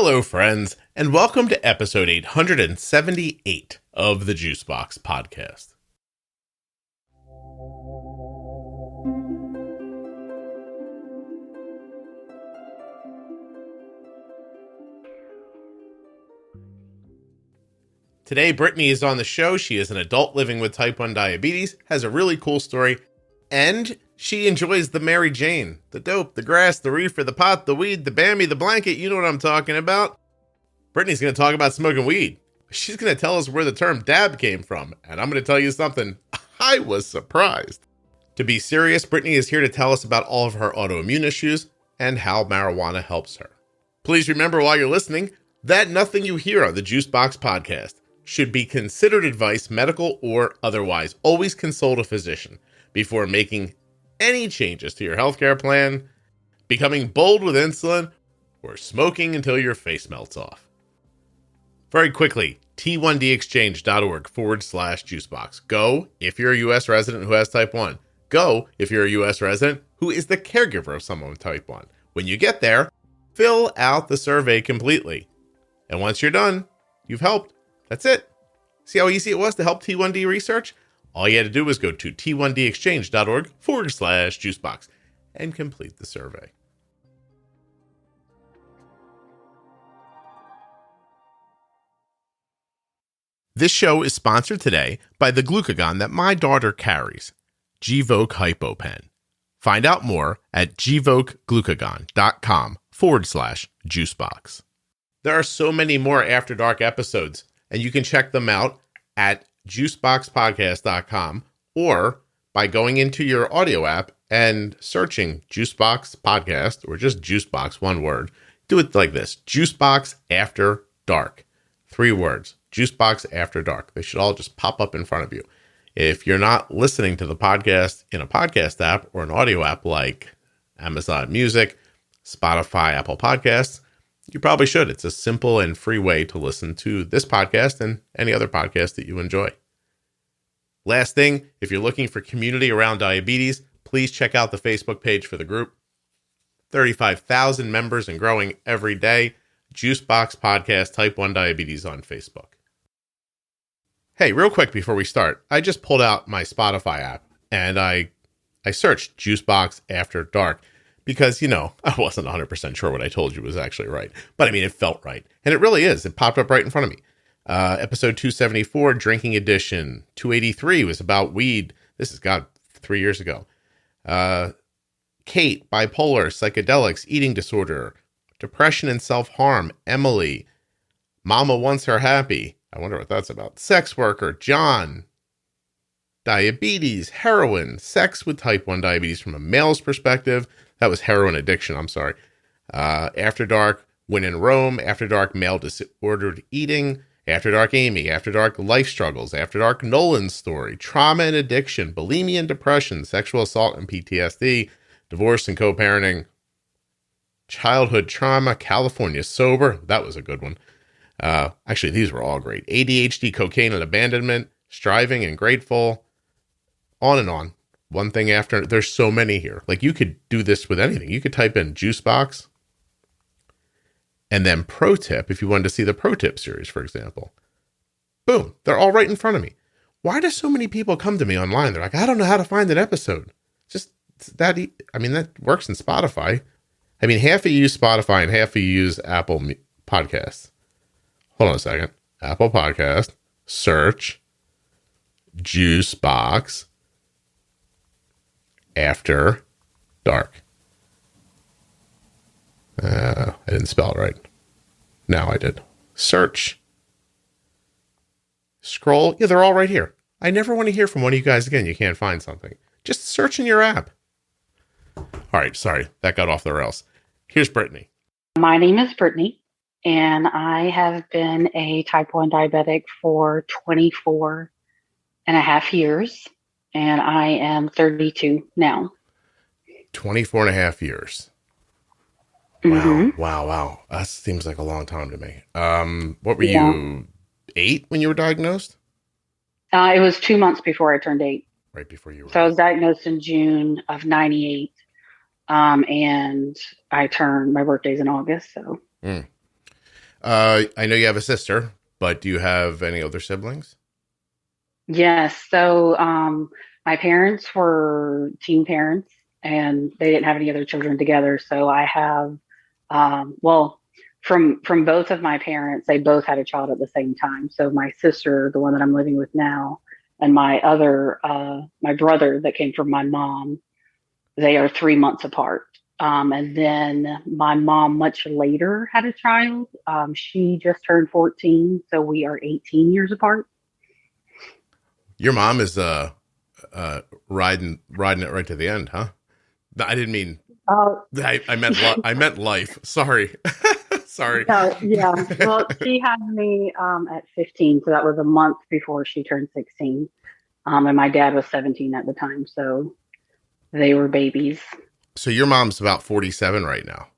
Hello, friends, and welcome to episode 878 of the Juicebox Podcast. Today, Brittani is on the show. She is an adult living with type 1 diabetes, has a really cool story, and she enjoys the Mary Jane, the dope, the grass, the reefer, the pot, the weed, the Bambi, the blanket. You know what I'm talking about. Brittani's going to talk about smoking weed. She's going to tell us where the term dab came from, and I'm going to tell you something. I was surprised. To be serious, Brittani is here to tell us about all of her autoimmune issues and how marijuana helps her. Please remember while you're listening that nothing you hear on the Juicebox Podcast should be considered advice, medical or otherwise. Always consult a physician before making any changes to your healthcare plan, becoming bold with insulin, or smoking until your face melts off. Very quickly, t1dexchange.org/juicebox. Go if you're a U.S. resident who has type 1. Go if you're a U.S. resident who is the caregiver of someone with type 1. When you get there, fill out the survey completely. And once you're done, you've helped. That's it. See how easy it was to help T1D research? All you had to do was go to t1dexchange.org/juicebox and complete the survey. This show is sponsored today by the glucagon that my daughter carries, Gvoke HypoPen. Find out more at gvokeglucagon.com/juicebox. There are so many more After Dark episodes, and you can check them out at juiceboxpodcast.com or by going into your audio app and searching Juicebox Podcast or just Juicebox, one word. Do it like this: Juicebox After Dark. 3 words. Juicebox After Dark. They should all just pop up in front of you. If you're not listening to the podcast in a podcast app or an audio app like Amazon Music, Spotify, Apple Podcasts, you probably should. It's a simple and free way to listen to this podcast and any other podcast that you enjoy. Last thing, if you're looking for community around diabetes, please check out the Facebook page for the group. 35,000 members and growing every day. Juicebox Podcast Type 1 Diabetes on Facebook. Hey, real quick before we start, I just pulled out my Spotify app and I searched Juicebox After Dark. Because, I wasn't 100% sure what I told you was actually right. But, it felt right. And it really is. It popped up right in front of me. Episode 274, Drinking Edition. 283 was about weed. This is, 3 years ago. Kate, bipolar, psychedelics, eating disorder, depression and self-harm. Emily, Mama Wants Her Happy. I wonder what that's about. Sex worker. John, diabetes, heroin, sex with type 1 diabetes from a male's perspective. That was heroin addiction, I'm sorry. After Dark, When in Rome. After Dark, Male Disordered Eating. After Dark, Amy. After Dark, Life Struggles. After Dark, Nolan's Story. Trauma and Addiction. Bulimia and Depression. Sexual Assault and PTSD. Divorce and Co-Parenting. Childhood Trauma. California Sober. That was a good one. Actually, these were all great. ADHD, Cocaine and Abandonment. Striving and Grateful. On and on. One thing after, there's so many here. Like, you could do this with anything. You could type in Juicebox and then Pro Tip if you wanted to see the Pro Tip series, for example. Boom. They're all right in front of me. Why do so many people come to me online? They're like, I don't know how to find an episode. Just that, that works in Spotify. Half of you use Spotify and half of you use Apple Podcasts. Hold on a second. Apple Podcast, search Juicebox After Dark. I didn't spell it right. Now I did. Search. Scroll. Yeah, they're all right here. I never want to hear from one of you guys again. You can't find something. Just search in your app. All right, sorry. That got off the rails. Here's Brittani. My name is Brittani, and I have been a type 1 diabetic for 24 and a half years. And I am 32 now. 24 and a half years. Mm-hmm. Wow. That seems like a long time to me. What were you, 8 when you were diagnosed? It was 2 months before I turned 8. Right before you were. So I was diagnosed in June of 98. And my birthday's in August. So. I know you have a sister, but do you have any other siblings? Yes. So, my parents were teen parents and they didn't have any other children together. So I have, well, from both of my parents, they both had a child at the same time. So my sister, the one that I'm living with now, and my brother that came from my mom, they are 3 months apart. And then my mom much later had a child. She just turned 14, so we are 18 years apart. Your mom is riding it right to the end, huh? I didn't mean. Oh, I meant life. Sorry, sorry. no, yeah. Well, she had me at 15, so that was a month before she turned 16. And my dad was 17 at the time, so they were babies. So your mom's about 47 right now.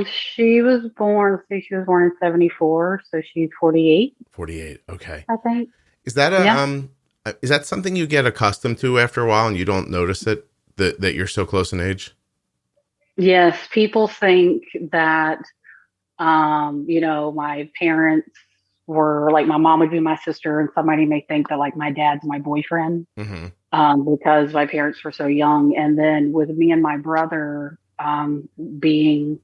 She was born, let's see, she was born in 74, so she's 48. 48. Okay. I think. Is that Yeah. is that something you get accustomed to after a while and you don't notice it that you're so close in age? Yes, people think that, my parents were like, my mom would be my sister, and somebody may think that like my dad's my boyfriend, Mm-hmm. because my parents were so young. And then with me and my brother, being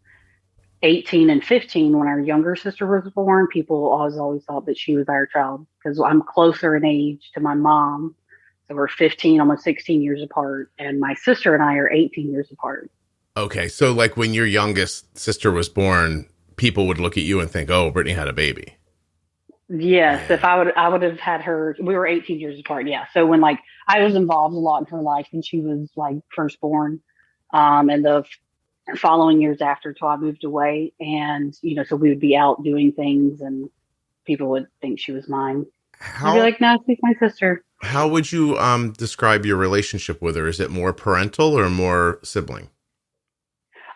18 and 15 when our younger sister was born, people always thought that she was our child because I'm closer in age to my mom. So we're 15, almost 16 years apart. And my sister and I are 18 years apart. Okay. So like when your youngest sister was born, people would look at you and think, oh, Brittany had a baby. Yes, Yeah. if I would have had her. We were 18 years apart. Yeah, so when like I was involved a lot in her life when she was like first born, and the following years after till I moved away, and so we would be out doing things, and people would think she was mine. I'd be How like, no, she's my sister. how would you describe your relationship with her? Is it more parental or more sibling?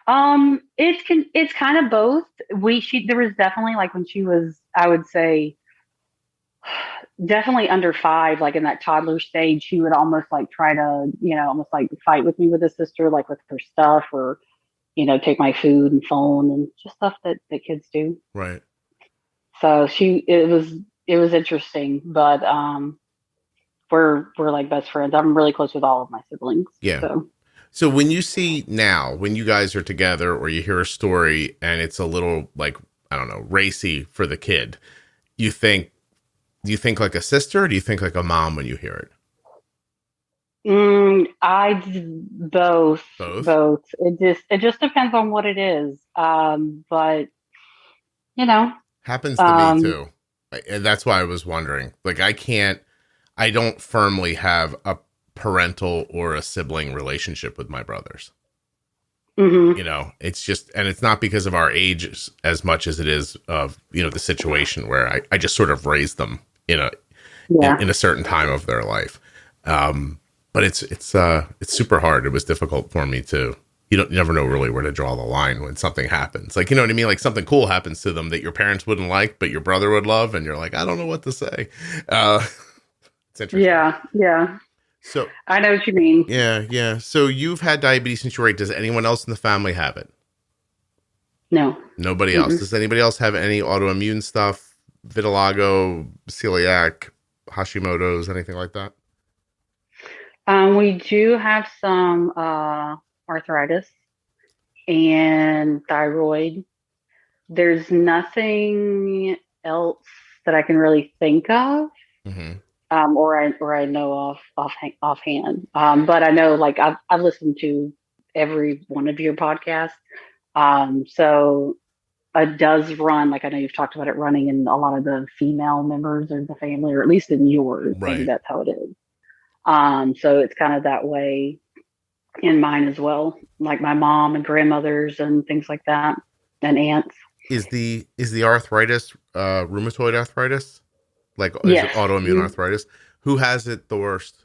It's kind of both. There was definitely like when she was, I would say, definitely under 5, like in that toddler stage, she would almost like try to, almost like fight with me with a sister, like with her stuff or, take my food and phone and just stuff that kids do. Right. So it was interesting, but we're like best friends. I'm really close with all of my siblings. Yeah. So So when you see now, when you guys are together or you hear a story and it's a little like, I don't know, racy for the kid, you think, do you think like a sister or do you think like a mom when you hear it? both, Both? both. It just depends on what it is. But you know, Happens to me um, too. And that's why I was wondering. Like I don't firmly have a parental or a sibling relationship with my brothers. mhm, It's just, and it's not because of our age as much as it is of, the situation where I just sort of raised them in a, yeah, in a certain time of their life. But it's super hard. It was difficult for me to, you never know really where to draw the line when something happens. Like, you know what I mean? Like something cool happens to them that your parents wouldn't like, but your brother would love. And you're like, I don't know what to say. It's interesting. yeah. So I know what you mean. yeah, yeah. So you've had diabetes since you were 8. Does anyone else in the family have it? No. Nobody else. Mm-mm. Does anybody else have any autoimmune stuff? Vitiligo, celiac, Hashimoto's, anything like that? We do have some arthritis and thyroid. There's nothing else that I can really think of, Mm-hmm. or I know offhand. But I know like I've listened to every one of your podcasts. So it does run, like I know you've talked about it running in a lot of the female members of the family, or at least in yours. Maybe Right. that's how it is. So it's kind of that way in mine as well, like my mom and grandmothers and things like that, and aunts. Is the arthritis rheumatoid arthritis? Like is it Yes. autoimmune arthritis? Who has it the worst?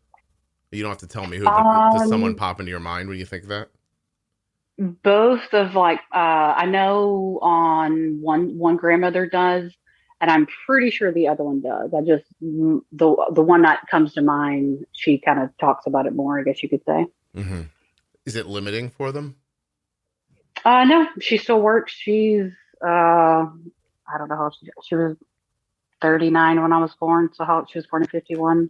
You don't have to tell me who, but does someone Um, pop into your mind when you think of that? both of like I know on one grandmother does, and I'm pretty sure the other one does. I just the one that comes to mind, she kind of talks about it more, I guess you could say. Mm-hmm. Is it limiting for them? No, she still works. She's I don't know how she was 39 when I was born. So how she was born in 51.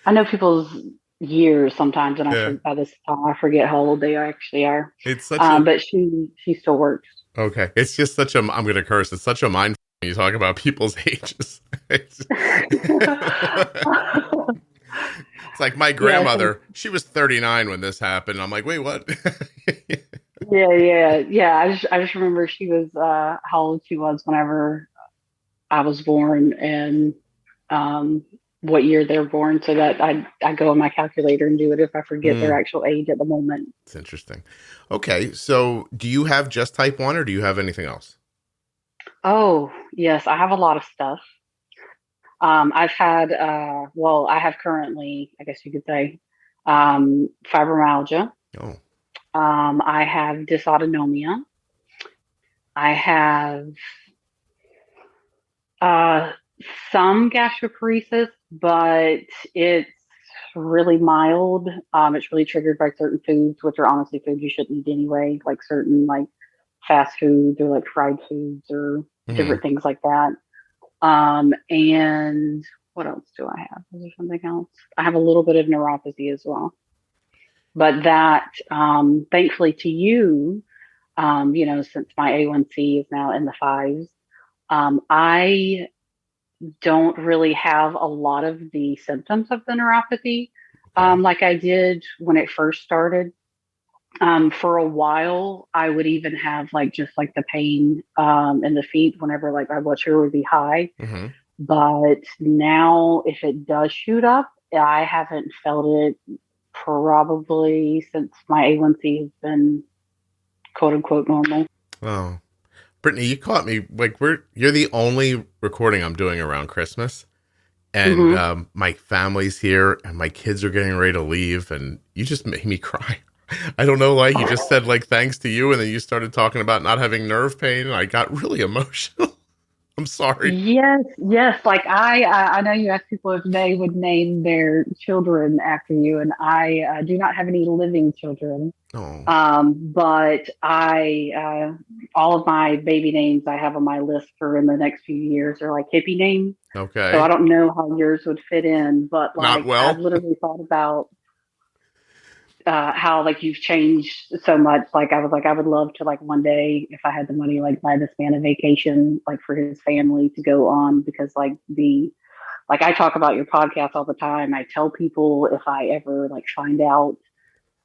I know people's years sometimes, and Yeah. by this time I forget how old they actually are. It's such a, But she still works. okay. It's just such a, I'm going to curse. It's such a mind when you talk about people's ages. It's like my grandmother, she was 39 when this happened. I'm like, wait, what? Yeah. I just remember she was how old she was whenever I was born, and what year they're born, so that I go on my calculator and do it if I forget their actual age at the moment. It's interesting. Okay, so do you have just type 1 or do you have anything else? Oh, yes, I have a lot of stuff. I've had, I have currently, I guess you could say, fibromyalgia. Oh. I have dysautonomia. I have some gastroparesis, but it's really mild. It's really triggered by certain foods, which are honestly foods you shouldn't eat anyway, like certain like fast foods or like fried foods or different things like that. And what else do I have? Is there something else? I have a little bit of neuropathy as well. But that, thankfully to you, since my A1C is now in the fives, I don't really have a lot of the symptoms of the neuropathy, like I did when it first started. For a while, I would even have just the pain in the feet whenever like my blood sugar would be high. Mm-hmm. But now, if it does shoot up, I haven't felt it probably since my A1C has been quote unquote normal. Oh, Brittani, you caught me like you're the only recording I'm doing around Christmas, and my family's here, and my kids are getting ready to leave, and you just made me cry. I don't know, like you just said like thanks to you, and then you started talking about not having nerve pain, and I got really emotional. I'm sorry. Yes. Like I know you asked people if they would name their children after you, and I do not have any living children. Oh. But I all of my baby names I have on my list for in the next few years are like hippie names. Okay. So I don't know how yours would fit in, but like Not well. I've literally thought about how like you've changed so much. Like I was like, I would love to like one day, if I had the money, like buy this man a vacation, like for his family to go on, because like I talk about your podcast all the time. I tell people if I ever like find out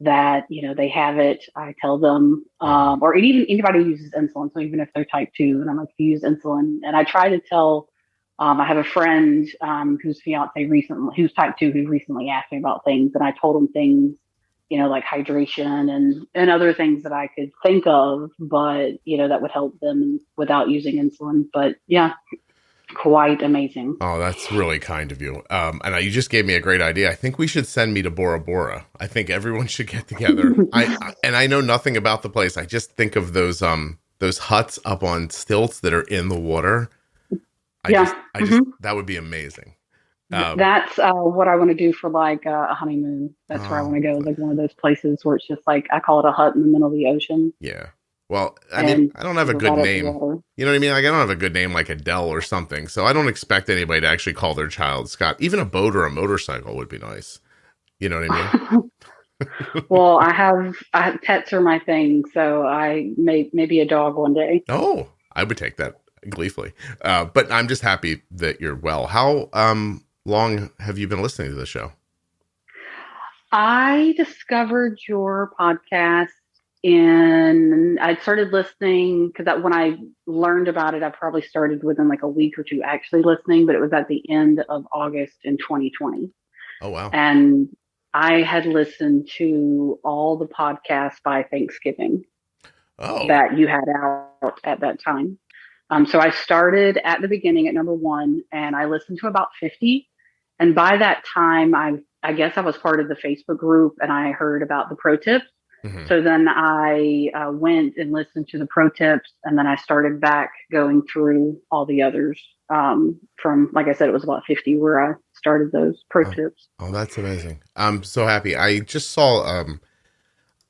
that, they have it, I tell them, or even anybody who uses insulin. So even if they're type 2 and I'm like, you use insulin, and I try to tell, I have a friend, whose fiance who's type 2, who recently asked me about things, and I told him things, like hydration and other things that I could think of, but, that would help them without using insulin. But yeah, quite amazing. Oh, that's really kind of you. And you just gave me a great idea. I think we should send me to Bora Bora. I think everyone should get together. I know nothing about the place. I just think of those huts up on stilts that are in the water. That would be amazing. That's what I want to do for like a honeymoon. That's where I want to go, like one of those places where it's just like, I call it a hut in the middle of the ocean. Yeah. Well, I mean, I don't have a good name. You know what I mean? Like, I don't have a good name like Adele or something. So I don't expect anybody to actually call their child Scott. Even a boat or a motorcycle would be nice. You know what I mean? Well, pets are my thing. So I maybe a dog one day. Oh, I would take that gleefully. But I'm just happy that you're well. How long have you been listening to the show? I discovered your podcast and I started listening because when I learned about it, I probably started within like a week or two actually listening, but it was at the end of August in 2020. Oh, wow. And I had listened to all the podcasts by Thanksgiving that you had out at that time. So I started at the beginning at number 1 and I listened to about 50. And by that time, I guess I was part of the Facebook group and I heard about the pro tips. Mm-hmm. So then I went and listened to the pro tips, and then I started back going through all the others from, like I said, it was about 50 where I started those pro tips. Oh, that's amazing. I'm so happy. I just saw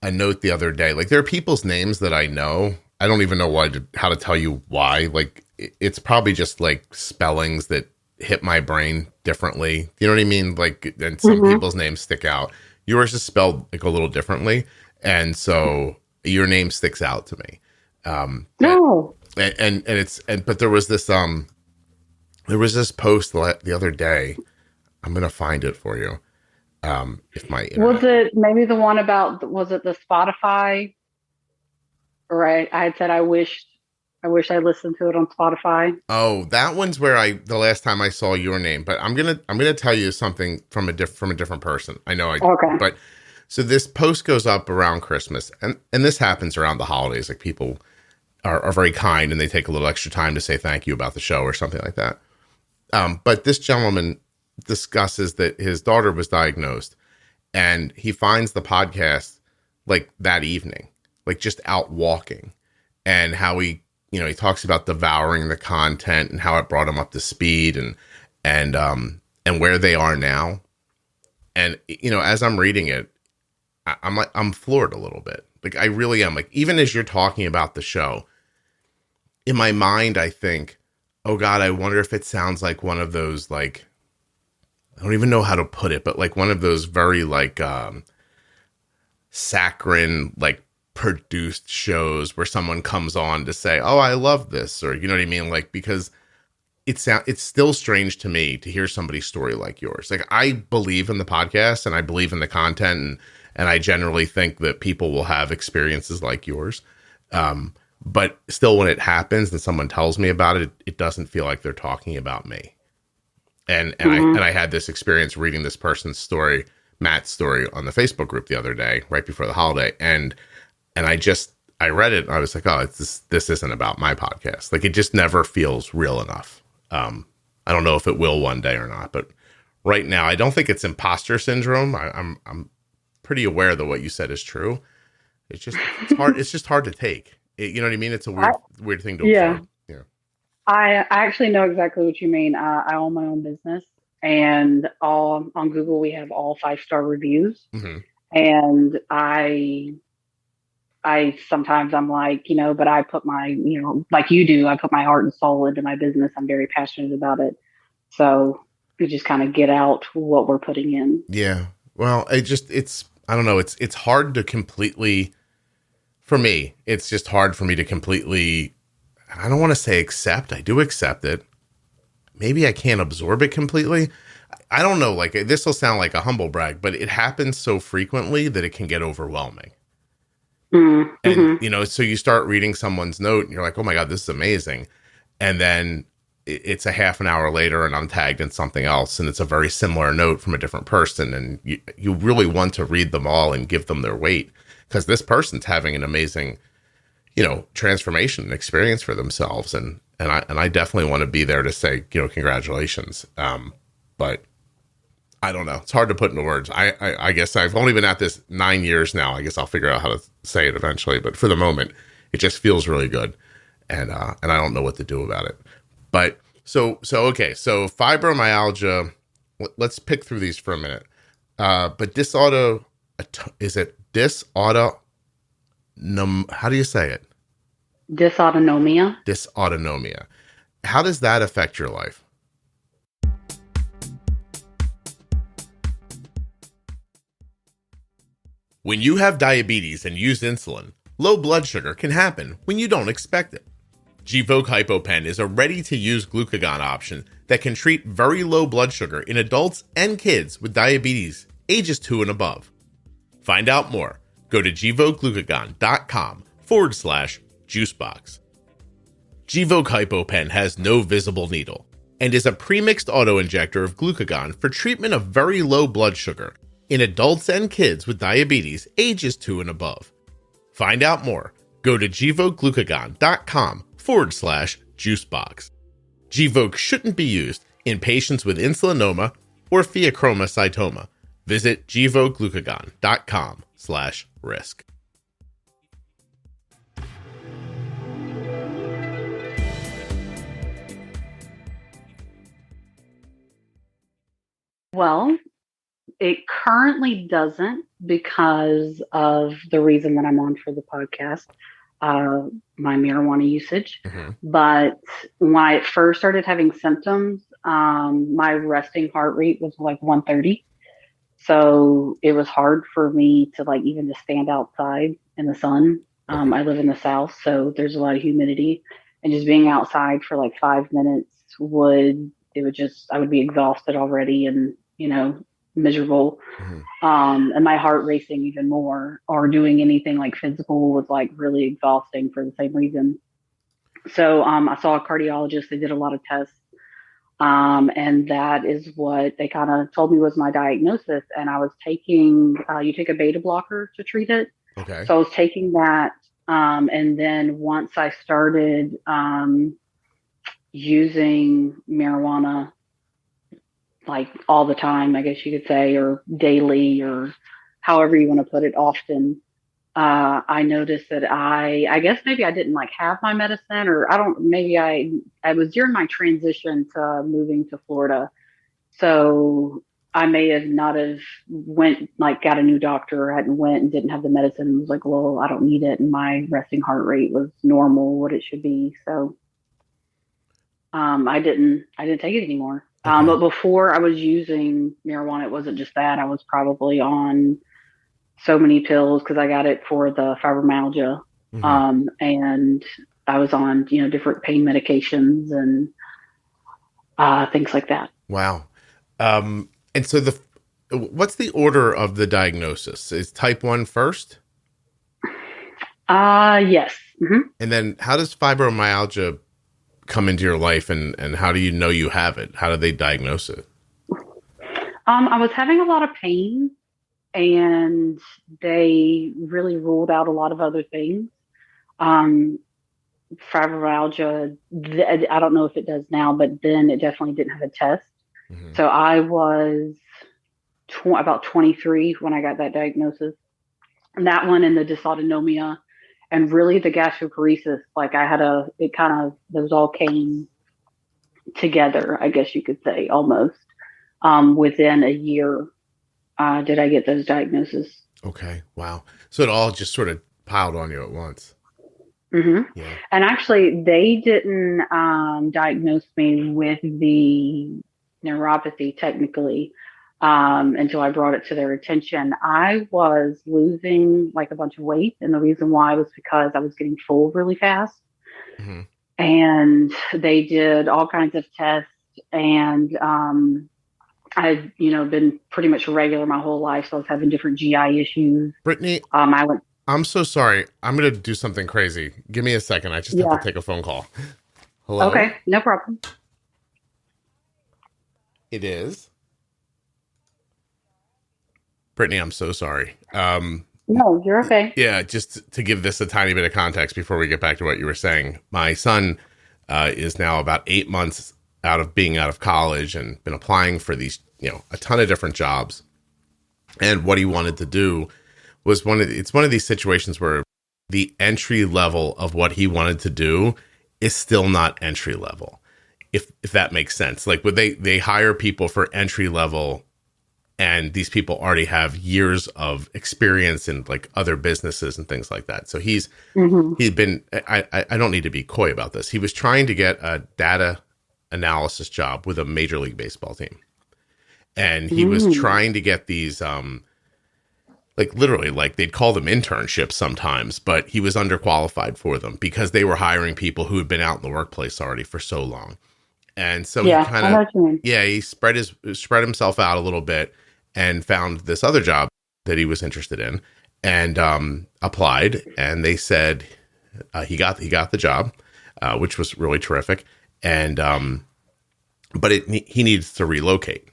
a note the other day. Like, there are people's names that I know, I don't even know how to tell you why. Like, it's probably just like spellings that hit my brain differently. You know what I mean? Like, and some people's names stick out. Yours is spelled like a little differently, and so your name sticks out to me. No. But there was this post the other day. I'm gonna find it for you. If my internet... Was it maybe the one about, was it the Spotify? Right. I had said I wish I listened to it on Spotify. Oh, that one's where the last time I saw your name, but I'm gonna tell you something from a different person. I know Okay. But so this post goes up around Christmas, and this happens around the holidays. Like, people are very kind and they take a little extra time to say thank you about the show or something like that. But this gentleman discusses that his daughter was diagnosed, and he finds the podcast like that evening, like just out walking, and how he talks about devouring the content and how it brought him up to speed and where they are now. And, as I'm reading it, I'm floored a little bit. Like, I really am. Like, even as you're talking about the show, in my mind, I think, oh God, I wonder if it sounds like one of those, like, I don't even know how to put it, but like one of those very like saccharine, like produced shows where someone comes on to say, oh, I love this, or you know what I mean? Like, because it's still strange to me to hear somebody's story like yours. Like, I believe in the podcast and I believe in the content, and I generally think that people will have experiences like yours. But still, when it happens and someone tells me about it, it doesn't feel like they're talking about me. And I had this experience reading this person's story, Matt's story, on the Facebook group the other day, right before the holiday. And I read it and I was like, oh, this isn't about my podcast. Like, it just never feels real enough. I don't know if it will one day or not, but right now I don't think it's imposter syndrome. I'm pretty aware that what you said is true. It's hard. It's just hard to take. You know what I mean? It's a weird thing to absorb. Yeah. I actually know exactly what you mean. I own my own business, and on Google we have all 5-star reviews. Mm-hmm. And I sometimes I'm like, but I put my, like you do, I put my heart and soul into my business. I'm very passionate about it. So we just kind of get out what we're putting in. Yeah. Well, I don't know. It's hard to completely, for me, it's just hard for me to completely, I don't want to say accept. I do accept it. Maybe I can't absorb it completely. I don't know. Like, this will sound like a humble brag, but it happens so frequently that it can get overwhelming. Mm-hmm. And, so you start reading someone's note and you're like, oh my God, this is amazing. And then it's a half an hour later and I'm tagged in something else. And it's a very similar note from a different person. And you really want to read them all and give them their weight, because this person's having an amazing, transformation and experience for themselves. And I definitely want to be there to say, congratulations. But I don't know. It's hard to put into words. I guess I've only been at this 9 years now. I guess I'll figure out how to say it eventually. But for the moment, it just feels really good. And I don't know what to do about it. But okay. So fibromyalgia, let's pick through these for a minute. But how do you say it? Dysautonomia. Dysautonomia. How does that affect your life? When you have diabetes and use insulin, low blood sugar can happen when you don't expect it. Gvoke HypoPen is a ready-to-use glucagon option that can treat very low blood sugar in adults and kids with diabetes, ages 2 and above. Find out more. Go to gvokeglucagon.com/juicebox. Gvoke HypoPen has no visible needle and is a premixed autoinjector of glucagon for treatment of very low blood sugar in adults and kids with diabetes, ages 2 and above. Find out more. Go to gvokeglucagon.com/juicebox. Gvoke shouldn't be used in patients with insulinoma or pheochromocytoma. Visit gvokeglucagon.com/risk. Well, it currently doesn't, because of the reason that I'm on for the podcast. my marijuana usage. Mm-hmm. But when I first started having symptoms, my resting heart rate was like 130. So it was hard for me to like even just stand outside in the sun. Okay. I live in the South, so there's a lot of humidity, and just being outside for like 5 minutes I would be exhausted already and, miserable. Mm-hmm. And my heart racing even more, or doing anything like physical was like really exhausting for the same reason. So I saw a cardiologist. They did a lot of tests. And that is what they kind of told me was my diagnosis. And I was taking, you take a beta blocker to treat it. Okay. So I was taking that. And then once I started using marijuana, like all the time, I guess you could say, or daily, or however you want to put it, often, I noticed that I guess maybe I didn't like have my medicine, or maybe I was during my transition to moving to Florida. So I may have not have got a new doctor, or hadn't went and didn't have the medicine and was like, well, I don't need it. And my resting heart rate was normal, what it should be. So, I didn't take it anymore. Okay. But before I was using marijuana, it wasn't just that. I was probably on so many pills because I got it for the fibromyalgia. Mm-hmm. And I was on, different pain medications and things like that. Wow. And so what's the order of the diagnosis? Is type 1 first? Yes. Mm-hmm. And then how does fibromyalgia come into your life, and how do you know you have it? How do they diagnose it? I was having a lot of pain, and they really ruled out a lot of other things. Fibromyalgia, I don't know if it does now, but then it definitely didn't have a test. Mm-hmm. So I was about 23 when I got that diagnosis. And that one, and the dysautonomia, and really the gastroparesis, like those all came together, I guess you could say, almost. Within a year, did I get those diagnoses. Okay. Wow. So it all just sort of piled on you at once. Mm-hmm. Yeah. And actually, they didn't diagnose me with the neuropathy technically until I brought it to their attention. I was losing like a bunch of weight, and the reason why was because I was getting full really fast. Mm-hmm. And they did all kinds of tests, and I've been pretty much regular my whole life, so I was having different GI issues. Brittani, I'm so sorry. I'm going to do something crazy. Give me a second. I just have to take a phone call. Hello? Okay, no problem. It is. Brittani, I'm so sorry. No, you're okay. Yeah, just to give this a tiny bit of context before we get back to what you were saying. My son is now about 8 months out of college and been applying for these, a ton of different jobs. And what he wanted to do was it's one of these situations where the entry level of what he wanted to do is still not entry level, if that makes sense. Like, would they hire people for entry level, and these people already have years of experience in like other businesses and things like that. So he'd been, I don't need to be coy about this. He was trying to get a data analysis job with a Major League Baseball team. And he was trying to get these, like literally, like they'd call them internships sometimes, but he was underqualified for them because they were hiring people who had been out in the workplace already for so long. And so he kind of, he spread himself out a little bit and found this other job that he was interested in, and applied. And they said he got the job, which was really terrific. And but he needs to relocate,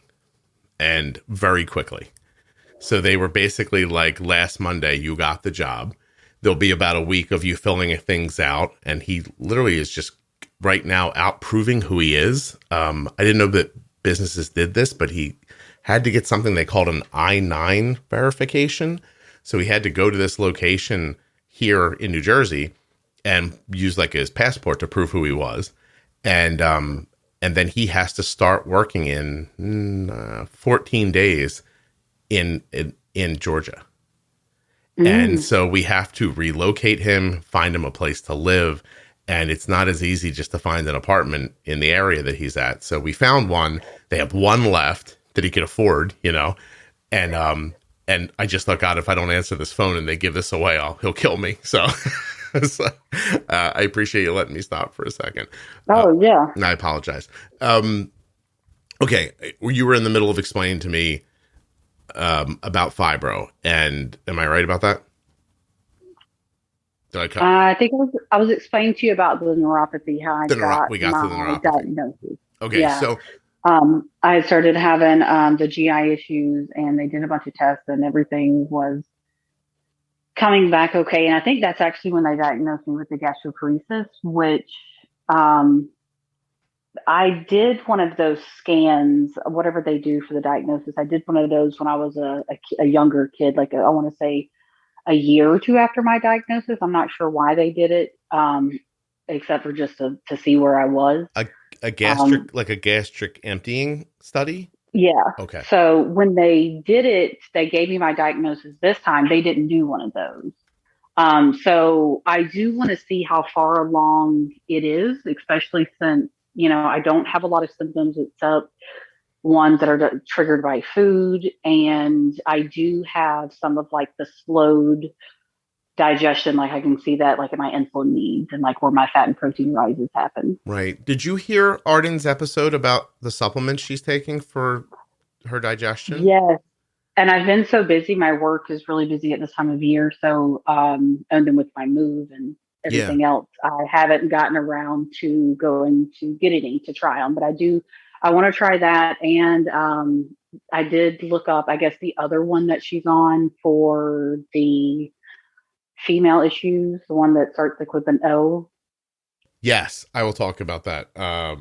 and very quickly. So they were basically like, last Monday, you got the job. There'll be about a week of you filling things out. And he literally is just right now out proving who he is. I didn't know that businesses did this, but he had to get something they called an I-9 verification. So he had to go to this location here in New Jersey and use like his passport to prove who he was. And then he has to start working in 14 days in Georgia. And Mm. so we have to relocate him, find him a place to live. And it's not as easy just to find an apartment in the area that he's at. So we found one. They have one left that he could afford, and I just thought, God, if I don't answer this phone and they give this away, he'll kill me. So, so I appreciate you letting me stop for a second. Oh, yeah. And I apologize. Okay. You were in the middle of explaining to me about fibro, and am I right about that? Did I cut? I think I was explaining to you about the neuropathy, how I got we got to the my neuropathy. diagnosis. Okay, Yeah. so I started having the GI issues, and they did a bunch of tests, and everything was coming back okay. And I think that's actually when they diagnosed me with the gastroparesis, which I did one of those scans, whatever they do for the diagnosis. I did one of those when I was a younger kid, like I want to say a year or two after my diagnosis. I'm not sure why they did it, except for just to see where I was. a gastric emptying study? Yeah. Okay. So when they did it, they gave me my diagnosis this time. They didn't do one of those. So I do want to see how far along it is, especially since, I don't have a lot of symptoms except ones that are triggered by food. And I do have some of like the slowed digestion. Like I can see that like in my insulin needs and like where my fat and protein rises happen. Right. Did you hear Arden's episode about the supplements she's taking for her digestion? Yes. And I've been so busy. My work is really busy at this time of year. So, and then with my move and everything else, I haven't gotten around to going to get any to try them, but I want to try that. And, I did look up, I guess, the other one that she's on for the female issues, the one that starts like with an O. Yes, I will talk about that. I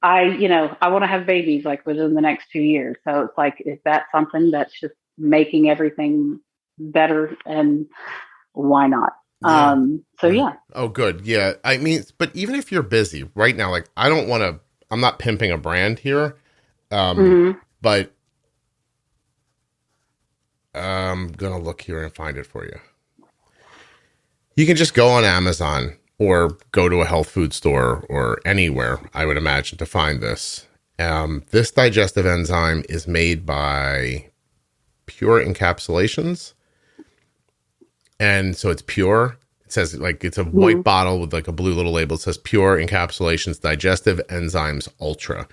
want to have babies like within the next 2 years. So it's like, is that something that's just making everything better? And why not? Yeah. Yeah. Oh, good. Yeah. I mean, but even if you're busy right now, like I'm not pimping a brand here. But I'm going to look here and find it for you. You can just go on Amazon or go to a health food store or anywhere, I would imagine, to find this. This digestive enzyme is made by Pure Encapsulations. And so it's pure. It says like it's a white bottle with like a blue little label. It says Pure Encapsulations Digestive Enzymes Ultra.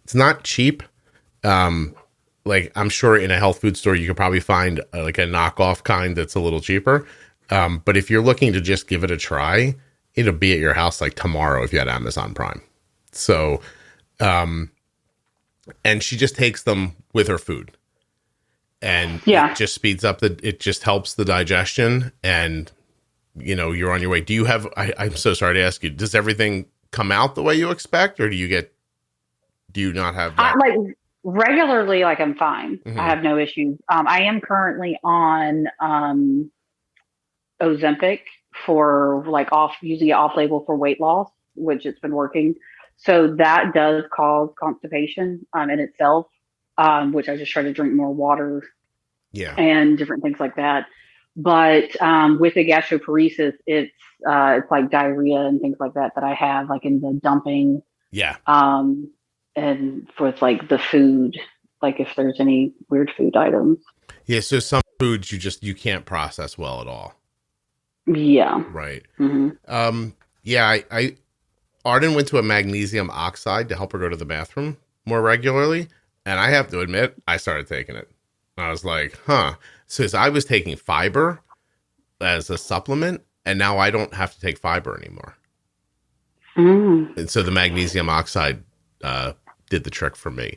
It's not cheap. Like I'm sure in a health food store, you could probably find like a knockoff kind that's a little cheaper. But if you're looking to just give it a try, it'll be at your house like tomorrow if you had Amazon Prime. So, and she just takes them with her food, and it just speeds up it just helps the digestion, and you're on your way. Do you have, I'm so sorry to ask you, does everything come out the way you expect, or do you not have that? Like regularly, like I'm fine. I have no issues. I am currently on, Ozempic for like usually off label for weight loss, which it's been working. So that does cause constipation in itself, which I just try to drink more water and different things like that. But with the gastroparesis, it's like diarrhea and things like that I have like in the dumping. Yeah. And with like the food, like if there's any weird food items. Yeah. So some foods you can't process well at all. Yeah. Right. I Arden went to a magnesium oxide to help her go to the bathroom more regularly. And I have to admit, I started taking it. I was like, So I was taking fiber as a supplement, and now I don't have to take fiber anymore. And so the magnesium oxide did the trick for me.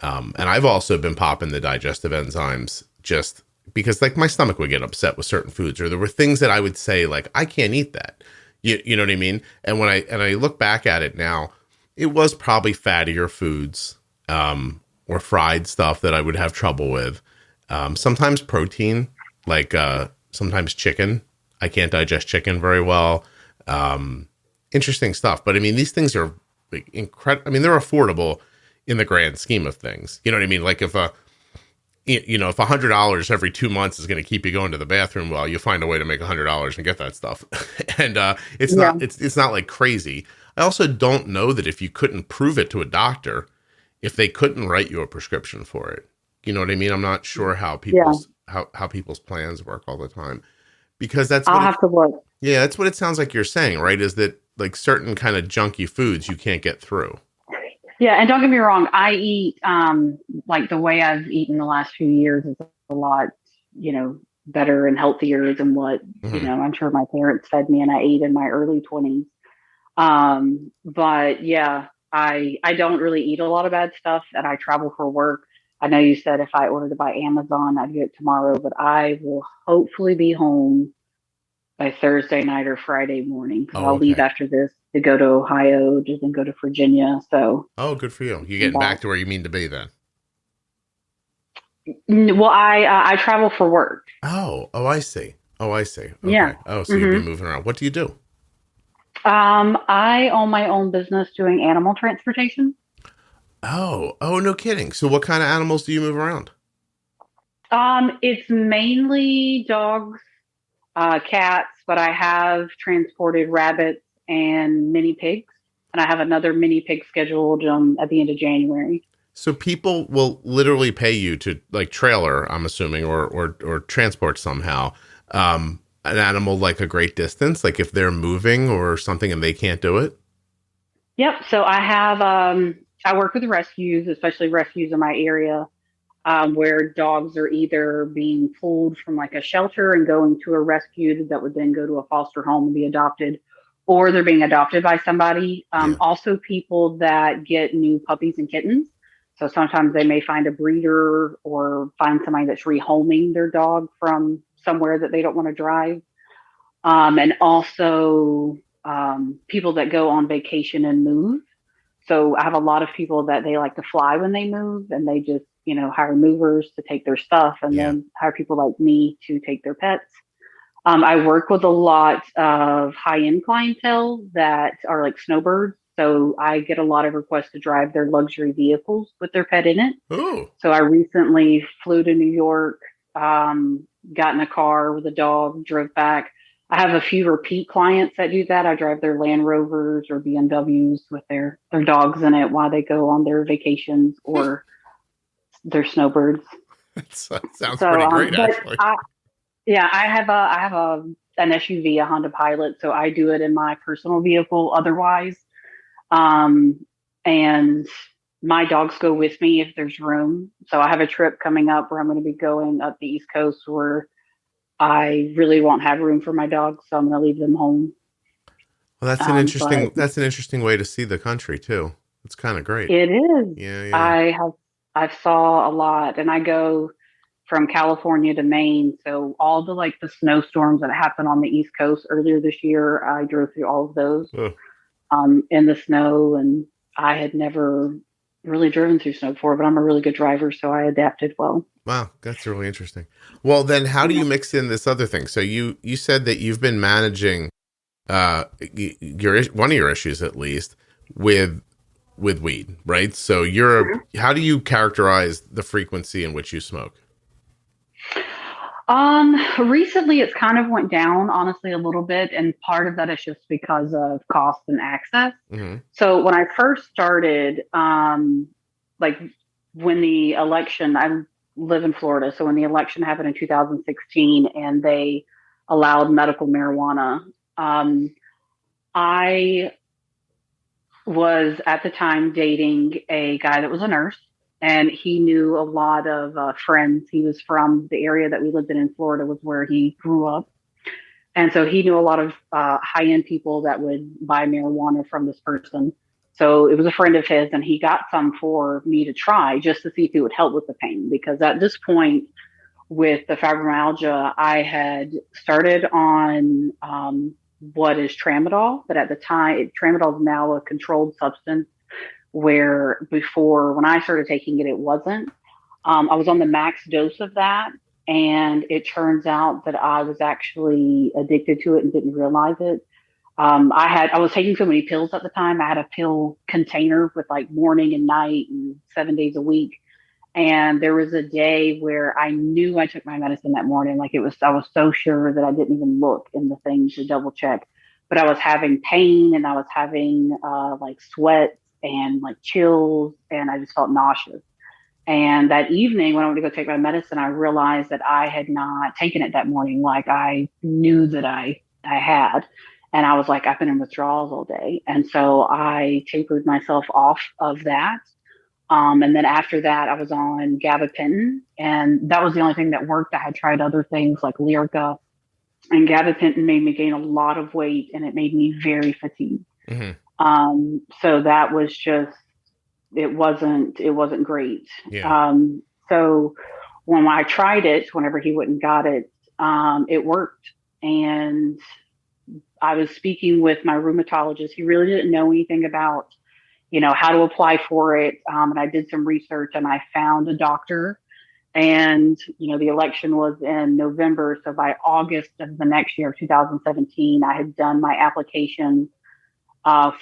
And I've also been popping the digestive enzymes just because like my stomach would get upset with certain foods, or there were things that I would say like, I can't eat that. You know what I mean? And when I look back at it now, it was probably fattier foods, or fried stuff that I would have trouble with. Sometimes protein, like, sometimes chicken. I can't digest chicken very well. Interesting stuff. But I mean, these things are like incredible. I mean, they're affordable in the grand scheme of things. You know what I mean? Like if if $100 every 2 months is going to keep you going to the bathroom, well, you'll find a way to make $100 and get that stuff. And it's Yeah. not it's not like crazy. I also don't know that if you couldn't prove it to a doctor, if they couldn't write you a prescription for it. You know what I mean? I'm not sure how people's how people's plans work all the time, because I'll have to look. yeah, that's what it sounds like you're saying, right? Is that like certain kind of junky foods you can't get through. Yeah, and don't get me wrong, I eat like the way I've eaten the last few years is a lot, better and healthier than what, Mhm. I'm sure my parents fed me and I ate in my early 20s. But yeah, I don't really eat a lot of bad stuff, and I travel for work. I know you said if I ordered it by Amazon, I'd get it tomorrow, but I will hopefully be home by Thursday night or Friday morning, because Oh, I'll leave okay. after this to go to Ohio, to then go to Virginia. So, Oh, good for you. You're getting back to where you mean to be then. well, I travel for work. Oh, I see. Oh, I see. Okay. Yeah. Oh, so you'll be moving around. What do you do? I own my own business doing animal transportation. Oh, no kidding. So what kind of animals do you move around? It's mainly dogs, cats, but I have transported rabbits and mini pigs, and I have another mini pig scheduled at the end of January. So people will literally pay you to like trailer, I'm assuming, or transport somehow, an animal like a great distance, like if they're moving or something and they can't do it. Yep. So I have I work with rescues, especially rescues in my area, where dogs are either being pulled from like a shelter and going to a rescue that would then go to a foster home and be adopted, or they're being adopted by somebody. Yeah. Also, people that get new puppies and kittens. So sometimes they may find a breeder or find somebody that's rehoming their dog from somewhere that they don't want to drive. And also people that go on vacation and move. So I have a lot of people that they like to fly when they move, and they just, hire movers to take their stuff, and Yeah. then hire people like me to take their pets. I work with a lot of high-end clientele that are like snowbirds. So I get a lot of requests to drive their luxury vehicles with their pet in it. Oh, So I recently flew to New York, got in a car with a dog, drove back. I have a few repeat clients that do that. I drive their Land Rovers or BMWs with their dogs in it while they go on their vacations or their snowbirds. that sounds So, pretty great, but actually. I have an SUV, a Honda Pilot, so I do it in my personal vehicle. Otherwise, and my dogs go with me if there's room. So I have a trip coming up where I'm going to be going up the East Coast where I really won't have room for my dogs, so I'm going to leave them home. Well, that's an interesting way to see the country too. It's kind of great. It is. Yeah. I've saw a lot, and I go from California to Maine. So all the snowstorms that happened on the East Coast earlier this year, I drove through all of those in the snow, and I had never really driven through snow before, but I'm a really good driver, so I adapted well. Wow, that's really interesting. Well, then how do you mix in this other thing? So you said that you've been managing one of your issues at least with weed, right? So how do you characterize the frequency in which you smoke? Recently it's kind of went down, honestly, a little bit. And part of that is just because of cost and access. Mm-hmm. So when I first started, like when the election, I live in Florida. So when the election happened in 2016 and they allowed medical marijuana, I was at the time dating a guy that was a nurse. And he knew a lot of friends. He was from the area that we lived in Florida, was where he grew up. And so he knew a lot of high-end people that would buy marijuana from this person. So it was a friend of his, and he got some for me to try just to see if it would help with the pain. Because at this point, with the fibromyalgia, I had started on what is tramadol. But at the time, tramadol is now a controlled substance, where before, when I started taking it, it wasn't. I was on the max dose of that, and it turns out that I was actually addicted to it and didn't realize it. I was taking so many pills at the time. I had a pill container with like morning and night and 7 days a week. And there was a day where I knew I took my medicine that morning. Like I was so sure that I didn't even look in the thing to double check. But I was having pain and I was having like sweats and like chills, and I just felt nauseous. And that evening, when I went to go take my medicine, I realized that I had not taken it that morning. Like I knew that I had. And I was like, I've been in withdrawals all day. And so I tapered myself off of that. And then after that, I was on gabapentin, and that was the only thing that worked. I had tried other things like Lyrica, and gabapentin made me gain a lot of weight, and it made me very fatigued. So that was just, it wasn't great. Yeah. So when I tried it, whenever he went and got it, it worked. And I was speaking with my rheumatologist. He really didn't know anything about, how to apply for it. And I did some research and I found a doctor, and, the election was in November. So by August of the next year, 2017, I had done my application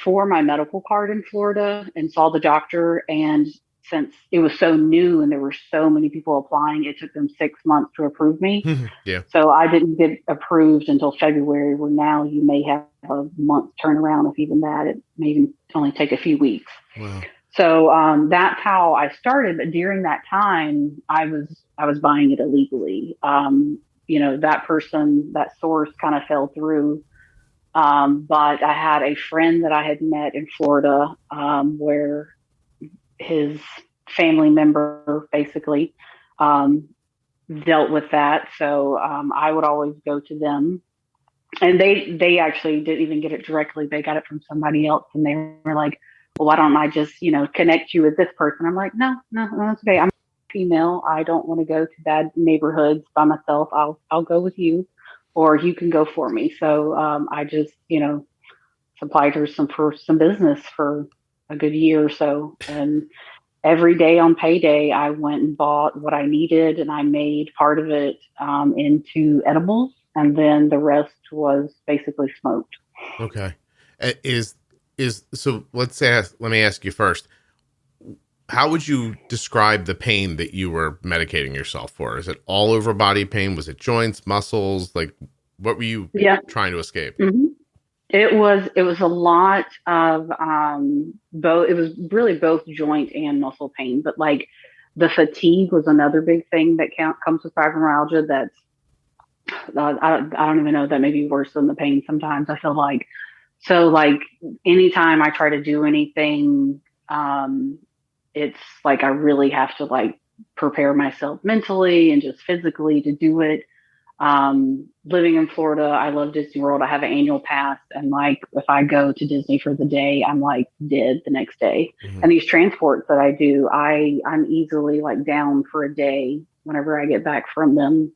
for my medical card in Florida and saw the doctor. And since it was so new and there were so many people applying, it took them 6 months to approve me. Yeah. So I didn't get approved until February, where now you may have a month turnaround, if even that. It may even only take a few weeks. Wow. So that's how I started. But during that time, I was buying it illegally. That source kind of fell through. But I had a friend that I had met in Florida, where his family member basically dealt with that. So I would always go to them, and they actually didn't even get it directly. They got it from somebody else, and they were like, well, why don't I just, connect you with this person? I'm like, no, that's okay. I'm female. I don't want to go to bad neighborhoods by myself. I'll go with you, or you can go for me. So I just, supplied her for some business for a good year or so. And every day on payday, I went and bought what I needed, and I made part of it into edibles. And then the rest was basically smoked. Okay. So let me ask you first, how would you describe the pain that you were medicating yourself for? Is it all over body pain? Was it joints, muscles? Like, what were you trying to escape? Mm-hmm. It was a lot of both. It was really both joint and muscle pain, but like the fatigue was another big thing that comes with fibromyalgia. That's I don't even know, that may be worse than the pain sometimes. I feel like, so like anytime I try to do anything, it's like I really have to like prepare myself mentally and just physically to do it. Living in Florida, I love Disney World. I have an annual pass, and like if I go to Disney for the day, I'm like dead the next day. Mm-hmm. And these transports that I do, I'm easily like down for a day whenever I get back from them.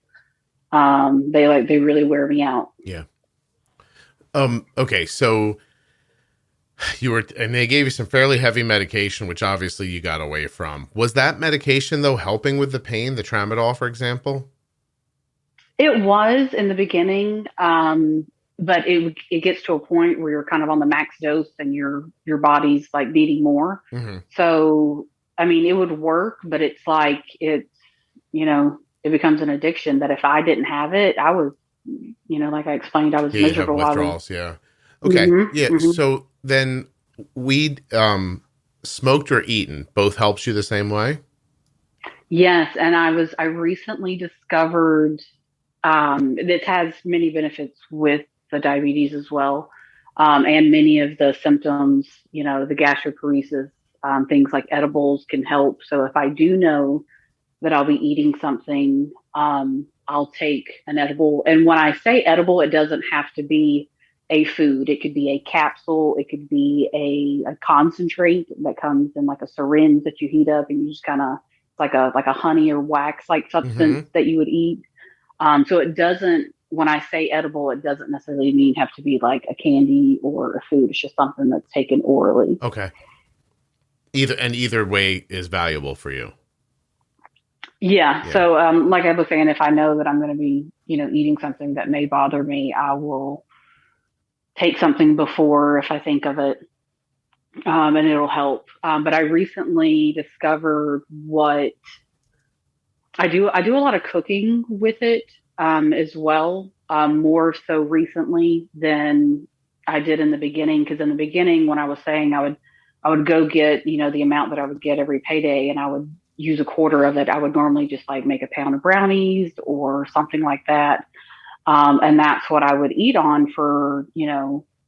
They really wear me out. Yeah. Okay. So and they gave you some fairly heavy medication, which obviously you got away from. Was that medication though helping with the pain, the tramadol, for example? It was in the beginning. But it gets to a point where you're kind of on the max dose and your body's like needing more. Mm-hmm. So, I mean, it would work, but it becomes an addiction that if I didn't have it, I was, like I explained, I was miserable. Withdrawals, yeah. Okay. Mm-hmm, yeah. Mm-hmm. So then weed, smoked or eaten, both helps you the same way? Yes. And I recently discovered, this has many benefits with the diabetes as well. And many of the symptoms, the gastroparesis, things like edibles can help. So if I do know that I'll be eating something, I'll take an edible. And when I say edible, it doesn't have to be a food. It could be a capsule. It could be a concentrate that comes in like a syringe that you heat up, and you just kind of like a honey or wax like substance mm-hmm. that you would eat. So it doesn't, when I say edible, it doesn't necessarily mean have to be like a candy or a food. It's just something that's taken orally. Okay. Either way is valuable for you. Yeah. So, like I was saying, if I know that I'm going to be, eating something that may bother me, I will take something before if I think of it, and it'll help. But I recently discovered what I do a lot of cooking with it as well, more so recently than I did in the beginning. Because in the beginning, when I was saying I would go get the amount that I would get every payday, and I would use a quarter of it. I would normally just like make a pound of brownies or something like that, and that's what I would eat on for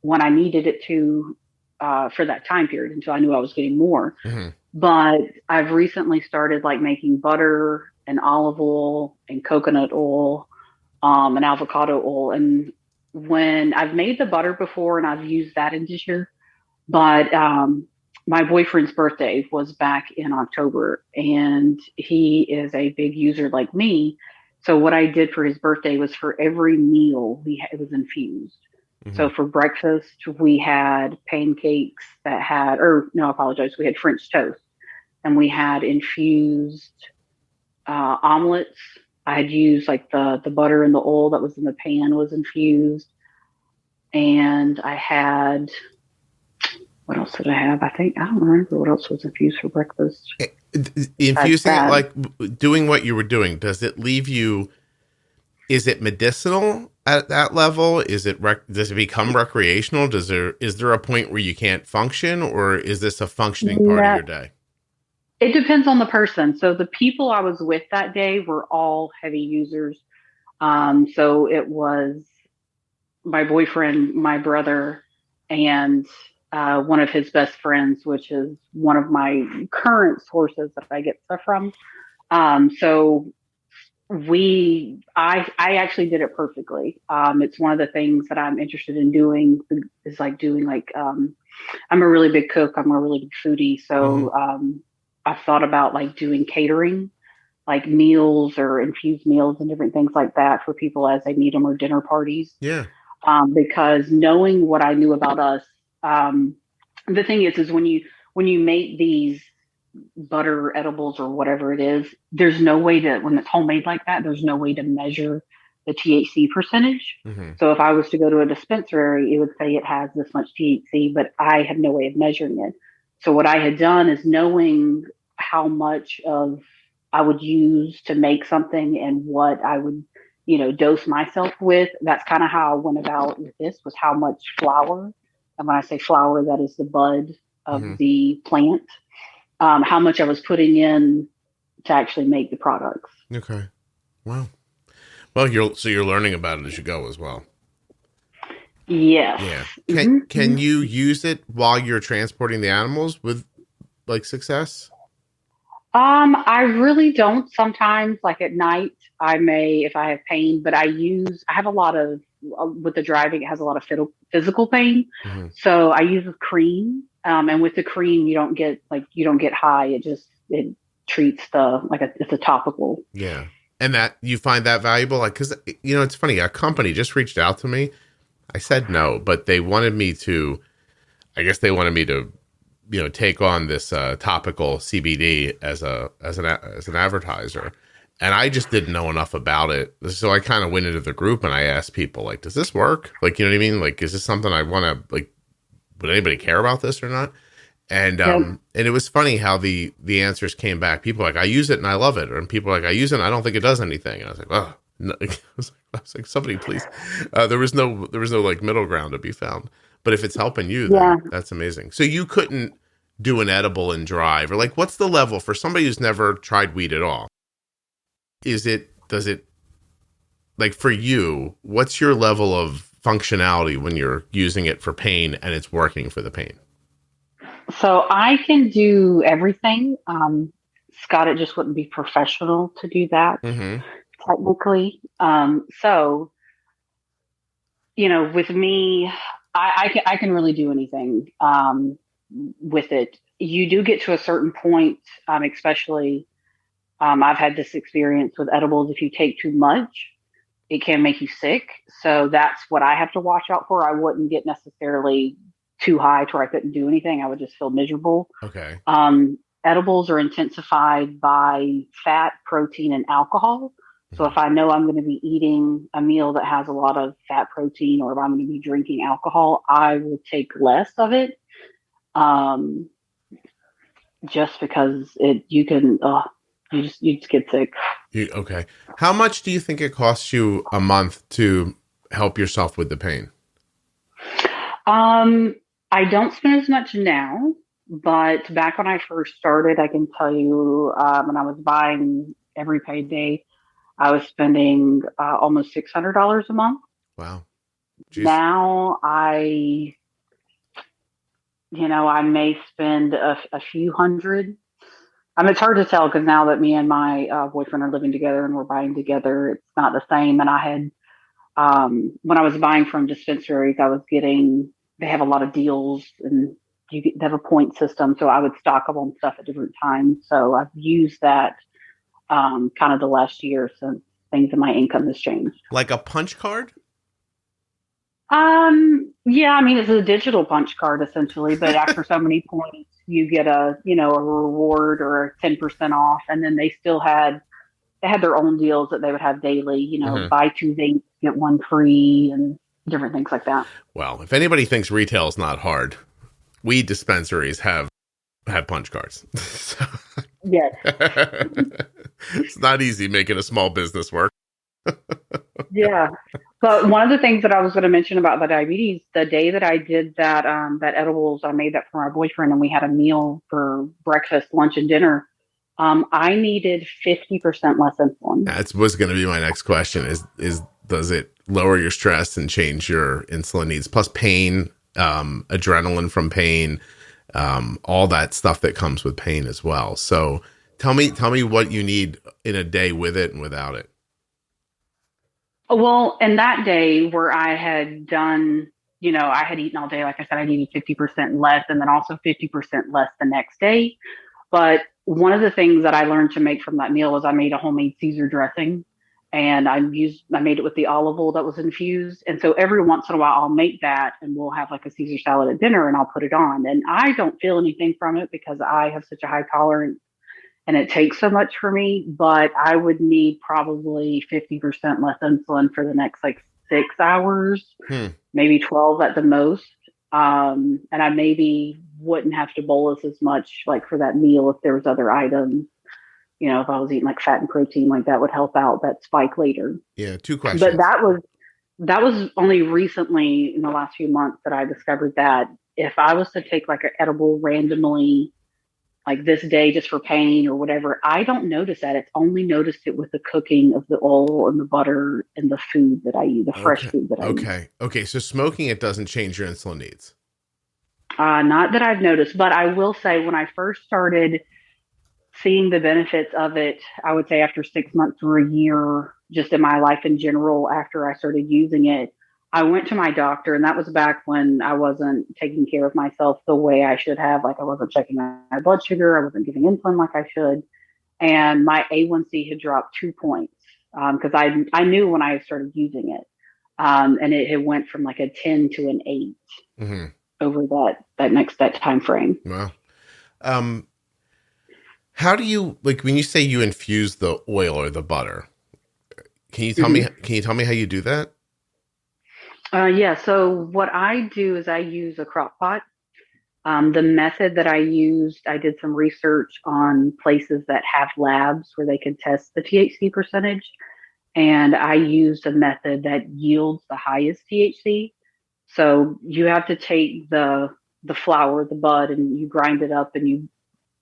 when I needed it to for that time period until I knew I was getting more. Mm-hmm. But I've recently started like making butter and olive oil and coconut oil, and avocado oil. And when I've made the butter before and I've used that in dishes, but my boyfriend's birthday was back in October, and he is a big user like me. So what I did for his birthday was for every meal it was infused. Mm-hmm. So for breakfast, we had pancakes that had, or no, I apologize, we had French toast, and we had infused omelets. I had used like the butter and the oil that was in the pan was infused, and I had, what else did I have? I don't remember what else was infused for breakfast. Infusing it, like doing what you were doing, does it leave you? Is it medicinal at that level? Does it become recreational? Is there a point where you can't function, or is this a functioning part of your day? It depends on the person. So the people I was with that day were all heavy users. So it was my boyfriend, my brother, and one of his best friends, which is one of my current sources that I get stuff from. So I actually did it perfectly. It's one of the things that I'm interested in doing is like doing like, I'm a really big cook. I'm a really big foodie. So, I've thought about like doing catering, like meals or infused meals and different things like that for people as they need them, or dinner parties. Yeah. Because knowing what I knew about us, the thing is when you make these butter edibles or whatever it is, there's no way when it's homemade like that, there's no way to measure the THC percentage. Mm-hmm. So if I was to go to a dispensary, it would say it has this much THC, but I had no way of measuring it. So what I had done is knowing how much of I would use to make something and what I would, dose myself with. That's kind of how I went about with this, was how much flower. And when I say flower, that is the bud of the plant. How much I was putting in to actually make the products. Okay. Wow. Well, you're learning about it as you go as well. Yes. Yeah. Can you use it while you're transporting the animals with like success? I really don't. Sometimes, like at night, I may, if I have pain, but I have a lot of, with the driving, it has a lot of physical pain. Mm-hmm. So I use cream. And with the cream, you don't get high. It treats it's a topical. Yeah. And that you find that valuable? Like, cause it's funny. A company just reached out to me. I said no, but they wanted me to, take on this topical CBD as an advertiser, and I just didn't know enough about it. So I kind of went into the group and I asked people, like, does this work? Like, you know what I mean? Like, is this something I want to, like, would anybody care about this or not? And and it was funny how the answers came back. People were like, I use it and I love it, and people were like, I use it and I don't think it does anything. And I was like, oh. No. I was like, somebody please. There was no like middle ground to be found. But if it's helping you, then that's amazing. So you couldn't do an edible and drive, or like, what's the level for somebody who's never tried weed at all? Does it like, for you, what's your level of functionality when you're using it for pain and it's working for the pain? So I can do everything. Scott, it just wouldn't be professional to do that. Technically. So, with me, I can really do anything with it. You do get to a certain point, especially, I've had this experience with edibles. If you take too much, it can make you sick. So that's what I have to watch out for. I wouldn't get necessarily too high to where I couldn't do anything. I would just feel miserable. Okay. Edibles are intensified by fat, protein, and alcohol. So if I know I'm going to be eating a meal that has a lot of fat, protein, or if I'm going to be drinking alcohol, I will take less of it. Just because you just get sick. Okay. How much do you think it costs you a month to help yourself with the pain? I don't spend as much now, but back when I first started, I can tell you, when I was buying every payday, I was spending almost $600 a month. Wow. Jeez. Now I may spend a few hundred. It's hard to tell because now that me and my boyfriend are living together and we're buying together, it's not the same. And I had, when I was buying from dispensaries, they have a lot of deals and they have a point system. So I would stock up on stuff at different times. So I've used that kind of the last year since things in my income has changed. Like a punch card? Yeah, it's a digital punch card essentially, but after so many points, you get a reward or 10% off. And then they had their own deals that they would have daily, buy 2 vapes, get 1 free and different things like that. Well, if anybody thinks retail is not hard, weed dispensaries have punch cards. Yes. It's not easy making a small business work. Yeah. But one of the things that I was going to mention about the diabetes, the day that I did that edibles, I made that for my boyfriend and we had a meal for breakfast, lunch, and dinner. I needed 50% less insulin. That was going to be my next question is does it lower your stress and change your insulin needs? Plus pain, adrenaline from pain, all that stuff that comes with pain as well. So tell me what you need in a day with it and without it. Well, in that day where I had done, I had eaten all day, like I said, I needed 50% less and then also 50% less the next day. But one of the things that I learned to make from that meal was I made a homemade Caesar dressing and I made it with the olive oil that was infused. And so every once in a while I'll make that and we'll have like a Caesar salad at dinner and I'll put it on. And I don't feel anything from it because I have such a high tolerance and it takes so much for me, but I would need probably 50% less insulin for the next like 6 hours, maybe 12 at the most. And I maybe wouldn't have to bolus as much like for that meal if there was other items. If I was eating like fat and protein, like that would help out that spike later. Yeah, 2 questions. But that was only recently in the last few months that I discovered that if I was to take like an edible randomly, like this day just for pain or whatever, I don't notice that. It's only noticed it with the cooking of the oil and the butter and the food that I use, the fresh food that I use. Okay. So smoking it doesn't change your insulin needs. Not that I've noticed, but I will say when I first started seeing the benefits of it, I would say after 6 months or a year, just in my life in general, after I started using it, I went to my doctor, and that was back when I wasn't taking care of myself the way I should have. Like I wasn't checking my blood sugar. I wasn't giving insulin like I should. And my A1C had dropped 2 points because I knew when I started using it. And it had went from like a 10 to an 8 over that time frame. Wow. How do you, like when you say you infuse the oil or the butter, can you tell me how you do that? Yeah. So what I do is I use a crock pot. The method that I used, I did some research on places that have labs where they can test the THC percentage. And I used a method that yields the highest THC. So you have to take the flower, the bud, and you grind it up and you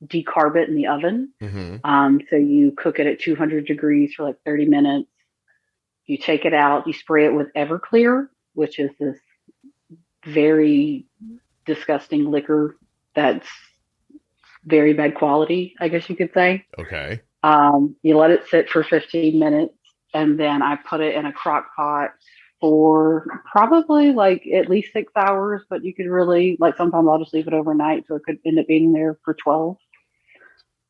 decarb it in the oven. So you cook it at 200 degrees for like 30 minutes. You take it out, you spray it with Everclear, which is this very disgusting liquor that's very bad quality, I guess you could say. Okay. You let it sit for 15 minutes, and then I put it in a crock pot for probably like at least 6 hours, but you could really, like sometimes I'll just leave it overnight, so it could end up being there for 12.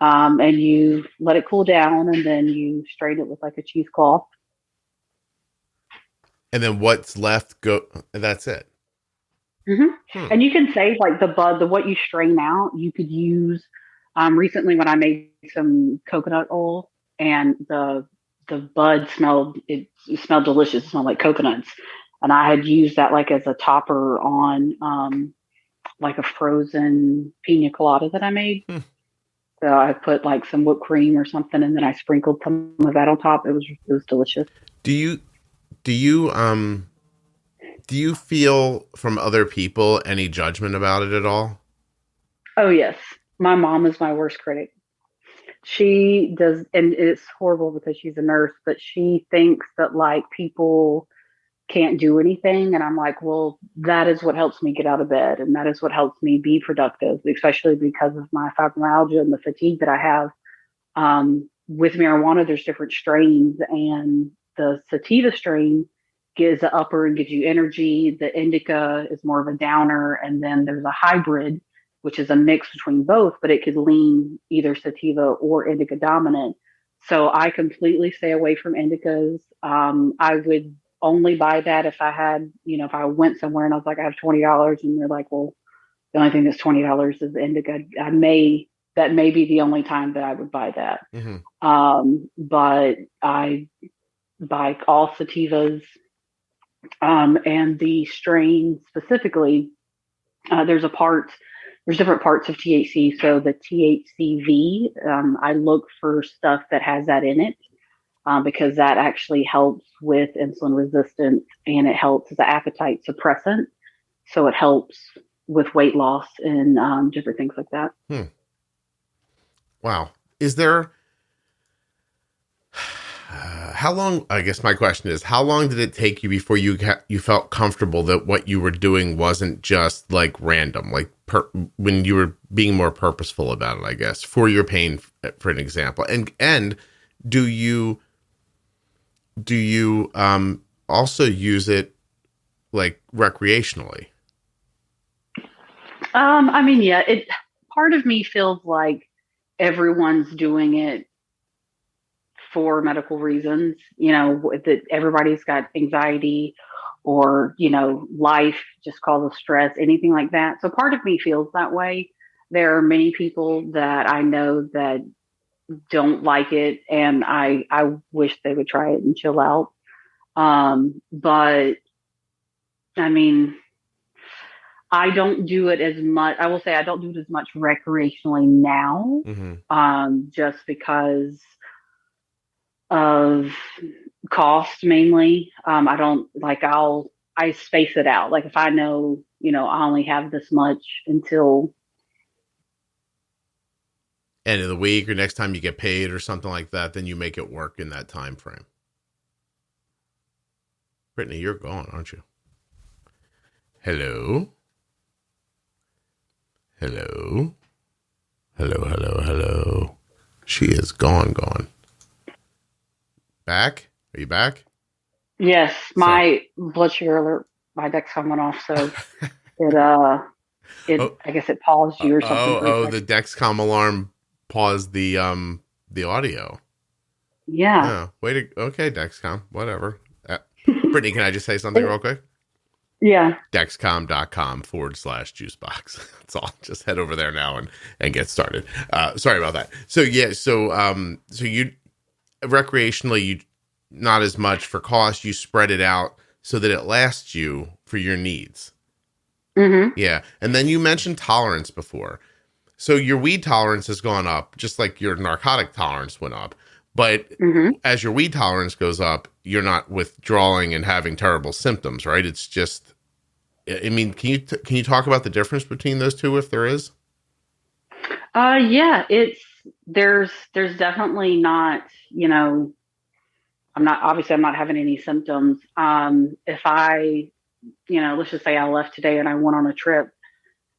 And you let it cool down, and then you strain it with like a cheesecloth. And then what's left that's it. And you can save like the bud, what you strain out, you could use. Recently when I made some coconut oil and the bud smelled delicious. It smelled like coconuts. And I had used that like as a topper on like a frozen pina colada that I made. So I put like some whipped cream or something, and then I sprinkled some of that on top. It was delicious. Do you do you feel from other people any judgment about it at all? Oh yes, my mom is my worst critic. She does, and it's horrible because she's a nurse, but she thinks that like people can't do anything. And I'm like, well, that is what helps me get out of bed. And that is what helps me be productive, especially because of my fibromyalgia and the fatigue that I have. With marijuana, there's different strains, and the sativa strain gives the upper and gives you energy. The indica is more of a downer. And then there's a hybrid, which is a mix between both, but it could lean either sativa or indica dominant. So I completely stay away from indicas. I would only buy that if I had, if I went somewhere and I was like, I have $20, and they're like, well, the only thing that's $20 is the indica. That may be the only time that I would buy that. But I buy all sativas, and the strain specifically, there's different parts of THC. So the THCV, I look for stuff that has that in it, because that actually helps with insulin resistance, and it helps as an appetite suppressant. So it helps with weight loss and different things like that. Wow. Is there, how long, I guess my question is, how long did it take you before you felt comfortable that what you were doing wasn't just like random, like when you were being more purposeful about it, I guess, for your pain, for an example? And do you also use it like recreationally? I mean, yeah, part of me feels like everyone's doing it for medical reasons, that everybody's got anxiety or, life just causes stress, anything like that. So part of me feels that way. There are many people that I know that don't like it, and I wish they would try it and chill out. But I mean, I don't do it as much. I will say I don't do it as much recreationally now, just because of cost mainly. I don't like, I space it out. Like if I know, I only have this much until end of the week or next time you get paid or something like that, then you make it work in that time frame. Brittani, you're gone, aren't you? Hello? Hello? Hello, hello, hello. She is gone. Back? Are you back? Yes, my blood sugar alert, my Dexcom went off, so I guess it paused you or something. The Dexcom alarm paused the audio. Yeah. Okay, Dexcom, whatever. Brittani, can I just say something real quick? Yeah. Dexcom.com/juicebox. That's all. Just head over there now and get started. Sorry about that. So you recreationally, you not as much for cost, you spread it out so that it lasts you for your needs. Yeah. And then you mentioned tolerance before. So your weed tolerance has gone up, just like your narcotic tolerance went up. But as your weed tolerance goes up, you're not withdrawing and having terrible symptoms, right? It's just, I mean, can you talk about the difference between those two, if there is? Yeah, there's definitely not, I'm not having any symptoms. If I, let's just say I left today and I went on a trip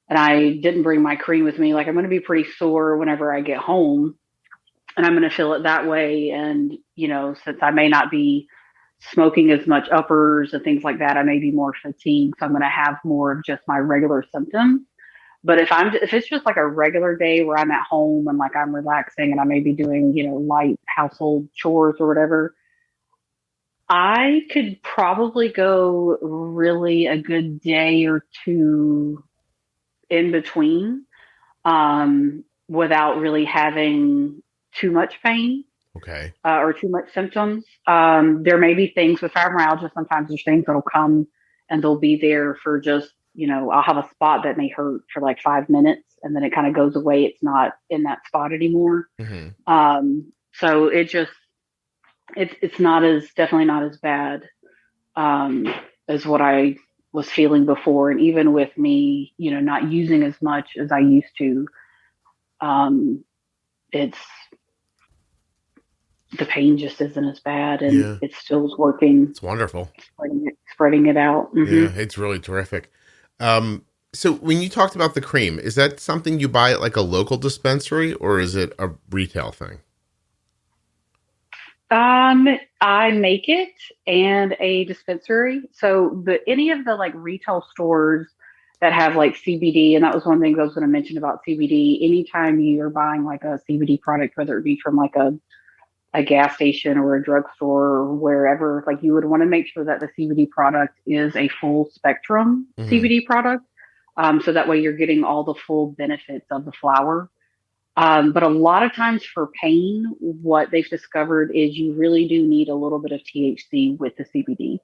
and I didn't bring my cream with me, like I'm going to be pretty sore whenever I get home. And I'm going to feel it that way. And, since I may not be smoking as much uppers and things like that, I may be more fatigued. So I'm going to have more of just my regular symptoms. But if it's just like a regular day where I'm at home and like I'm relaxing and I may be doing, light household chores or whatever, I could probably go really a good day or two in between, without really having too much pain. Okay. Or too much symptoms. There may be things with fibromyalgia. Sometimes there's things that'll come and they'll be there for just I'll have a spot that may hurt for like 5 minutes and then it kind of goes away. It's not in that spot anymore. So it's definitely not as bad as what I was feeling before. And even with me, not using as much as I used to, it's, the pain just isn't as bad, and it still is working. It's wonderful. Spreading it out. Yeah, it's really terrific. So when you talked about the cream, is that something you buy at like a local dispensary, or is it a retail thing? I make it and a dispensary. So any of the like retail stores that have like CBD, and that was one thing I was going to mention about CBD. Anytime you are buying like a CBD product, whether it be from like a gas station or a drugstore or wherever, like you would want to make sure that the CBD product is a full spectrum CBD product. So that way you're getting all the full benefits of the flower. But a lot of times for pain, what they've discovered is you really do need a little bit of THC with the CBD.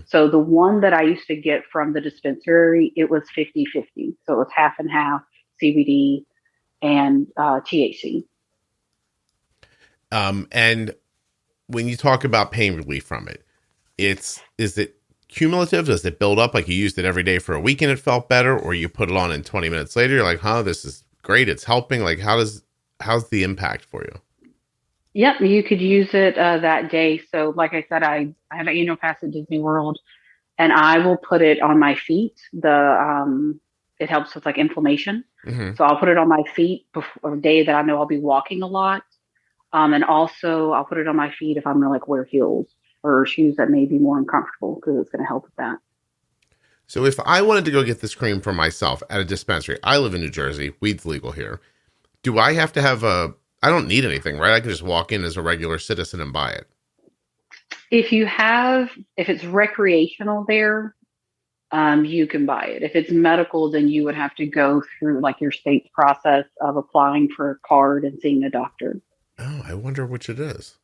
So the one that I used to get from the dispensary, it was 50-50. So it was half and half CBD and THC. And when you talk about pain relief from it, is it cumulative? Does it build up? Like you used it every day for a week and it felt better, or you put it on and 20 minutes later, you're like, this is great. It's helping. Like how's the impact for you? Yep. You could use it that day. So like I said, I have an annual pass at Disney World and I will put it on my feet. It helps with like inflammation. So I'll put it on my feet before a day that I know I'll be walking a lot. And also I'll put it on my feet if I'm going to like wear heels or shoes that may be more uncomfortable, because it's going to help with that. So if I wanted to go get this cream for myself at a dispensary, I live in New Jersey, weed's legal here. Do I have to have I don't need anything, right? I can just walk in as a regular citizen and buy it. If it's recreational there, you can buy it. If it's medical, then you would have to go through like your state's process of applying for a card and seeing a doctor. Oh, I wonder which it is.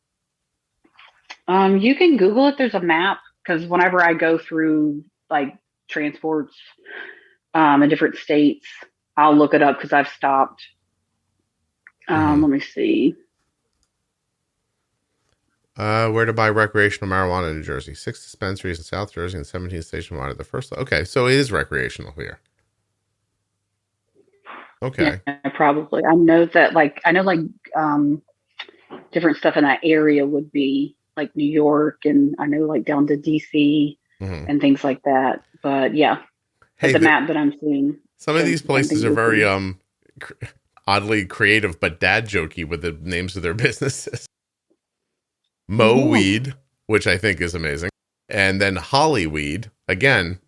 You can Google it. There's a map, because whenever I go through like transports in different states, I'll look it up because I've stopped. Let me see. Where to buy recreational marijuana in New Jersey? 6 dispensaries in South Jersey and 17 stationwide. The first. Okay, so it is recreational here. Okay. Yeah, probably. I know different stuff in that area would be like New York, and I know like down to DC and things like that. But yeah, the map that I'm seeing. Some of these places are very oddly creative, but dad jokey with the names of their businesses. Mo Weed, which I think is amazing, and then Hollyweed. Again,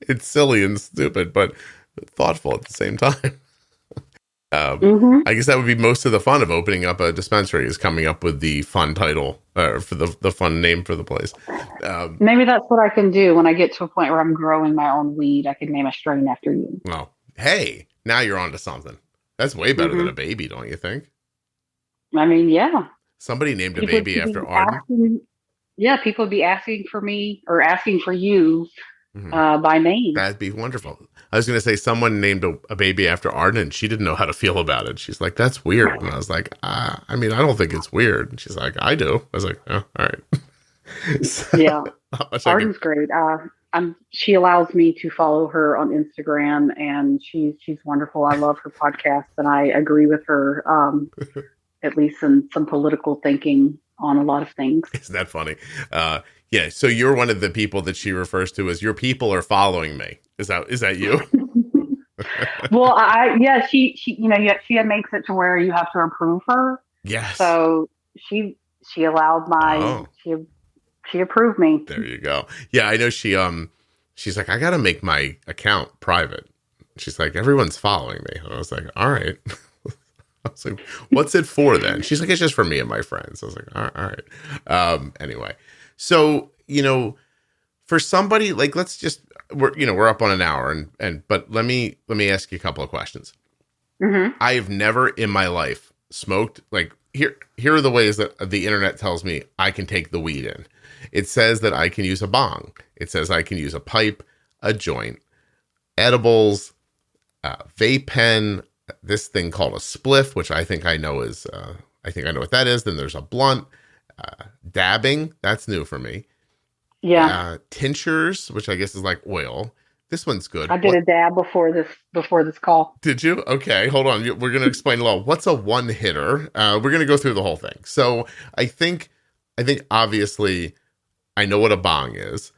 it's silly and stupid, but thoughtful at the same time. I guess that would be most of the fun of opening up a dispensary, is coming up with the fun title for the fun name for the place. Maybe that's what I can do when I get to a point where I'm growing my own weed. I can name a strain after you. Well, hey, now you're onto something. That's way better than a baby, don't you think? I mean, yeah. Somebody named a baby after Arden. People would be asking for me or asking for you by name. That'd be wonderful. I was going to say someone named a baby after Arden, and she didn't know how to feel about it. She's like, that's weird. And I was like, I don't think it's weird. And she's like, I do. I was like, oh, all right. So, yeah. Arden's great. She allows me to follow her on Instagram, and she's wonderful. I love her podcast, and I agree with her, at least in some political thinking on a lot of things. Isn't that funny? Yeah. So you're one of the people that she refers to as your people are following me. Is that you? Well, she makes it to where you have to approve her. Yes. So she allowed she approved me. There you go. Yeah, I know she's like, I got to make my account private. She's like, everyone's following me. And I was like, all right. I was like, what's it for then? She's like, it's just for me and my friends. I was like, all right. Anyway, so, for somebody like, we're up on an hour but let me ask you a couple of questions. I have never in my life smoked. Like here are the ways that the internet tells me I can take the weed in. It says that I can use a bong. It says I can use a pipe. a joint, edibles, vape pen, this thing called a spliff, which I think I know is, I think I know what that is. Then there's a blunt, dabbing. That's new for me. Yeah. Tinctures, which I guess is like oil. This one's good. I did a dab before this call. Did you? Okay, hold on. We're going to explain a little. What's a one hitter? We're going to go through the whole thing. So I think obviously I know what a bong is.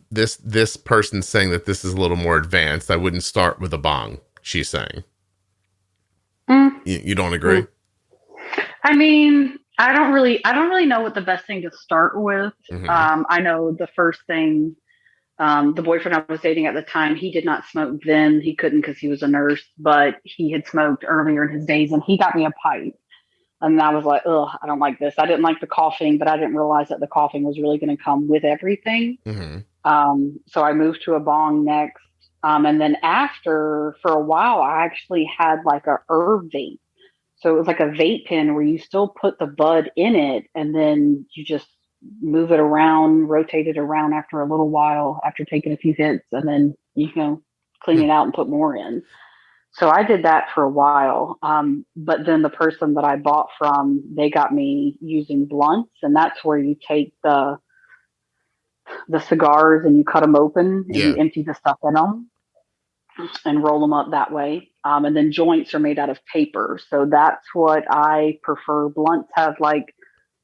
This person's saying that this is a little more advanced. I wouldn't start with a bong, she's saying. You don't agree? I mean, I don't really know what the best thing to start with. I know the first thing, the boyfriend I was dating at the time, he did not smoke then. He couldn't because he was a nurse, but he had smoked earlier in his days, and he got me a pipe. And I was like, ugh, I don't like this. I didn't like the coughing, but I didn't realize that the coughing was really going to come with everything. So I moved to a bong next. And then after, for a while, I actually had like a herb vape. So it was like a vape pen where you still put the bud in it, and then you just move it around, rotate it around after a little while, after taking a few hits, and then you can clean it out and put more in. So I did that for a while. But then the person that I bought from, they got me using blunts, and that's where you take the cigars and you cut them open and you empty the stuff in them and roll them up that way. And then joints are made out of paper. So that's what I prefer. Blunts have like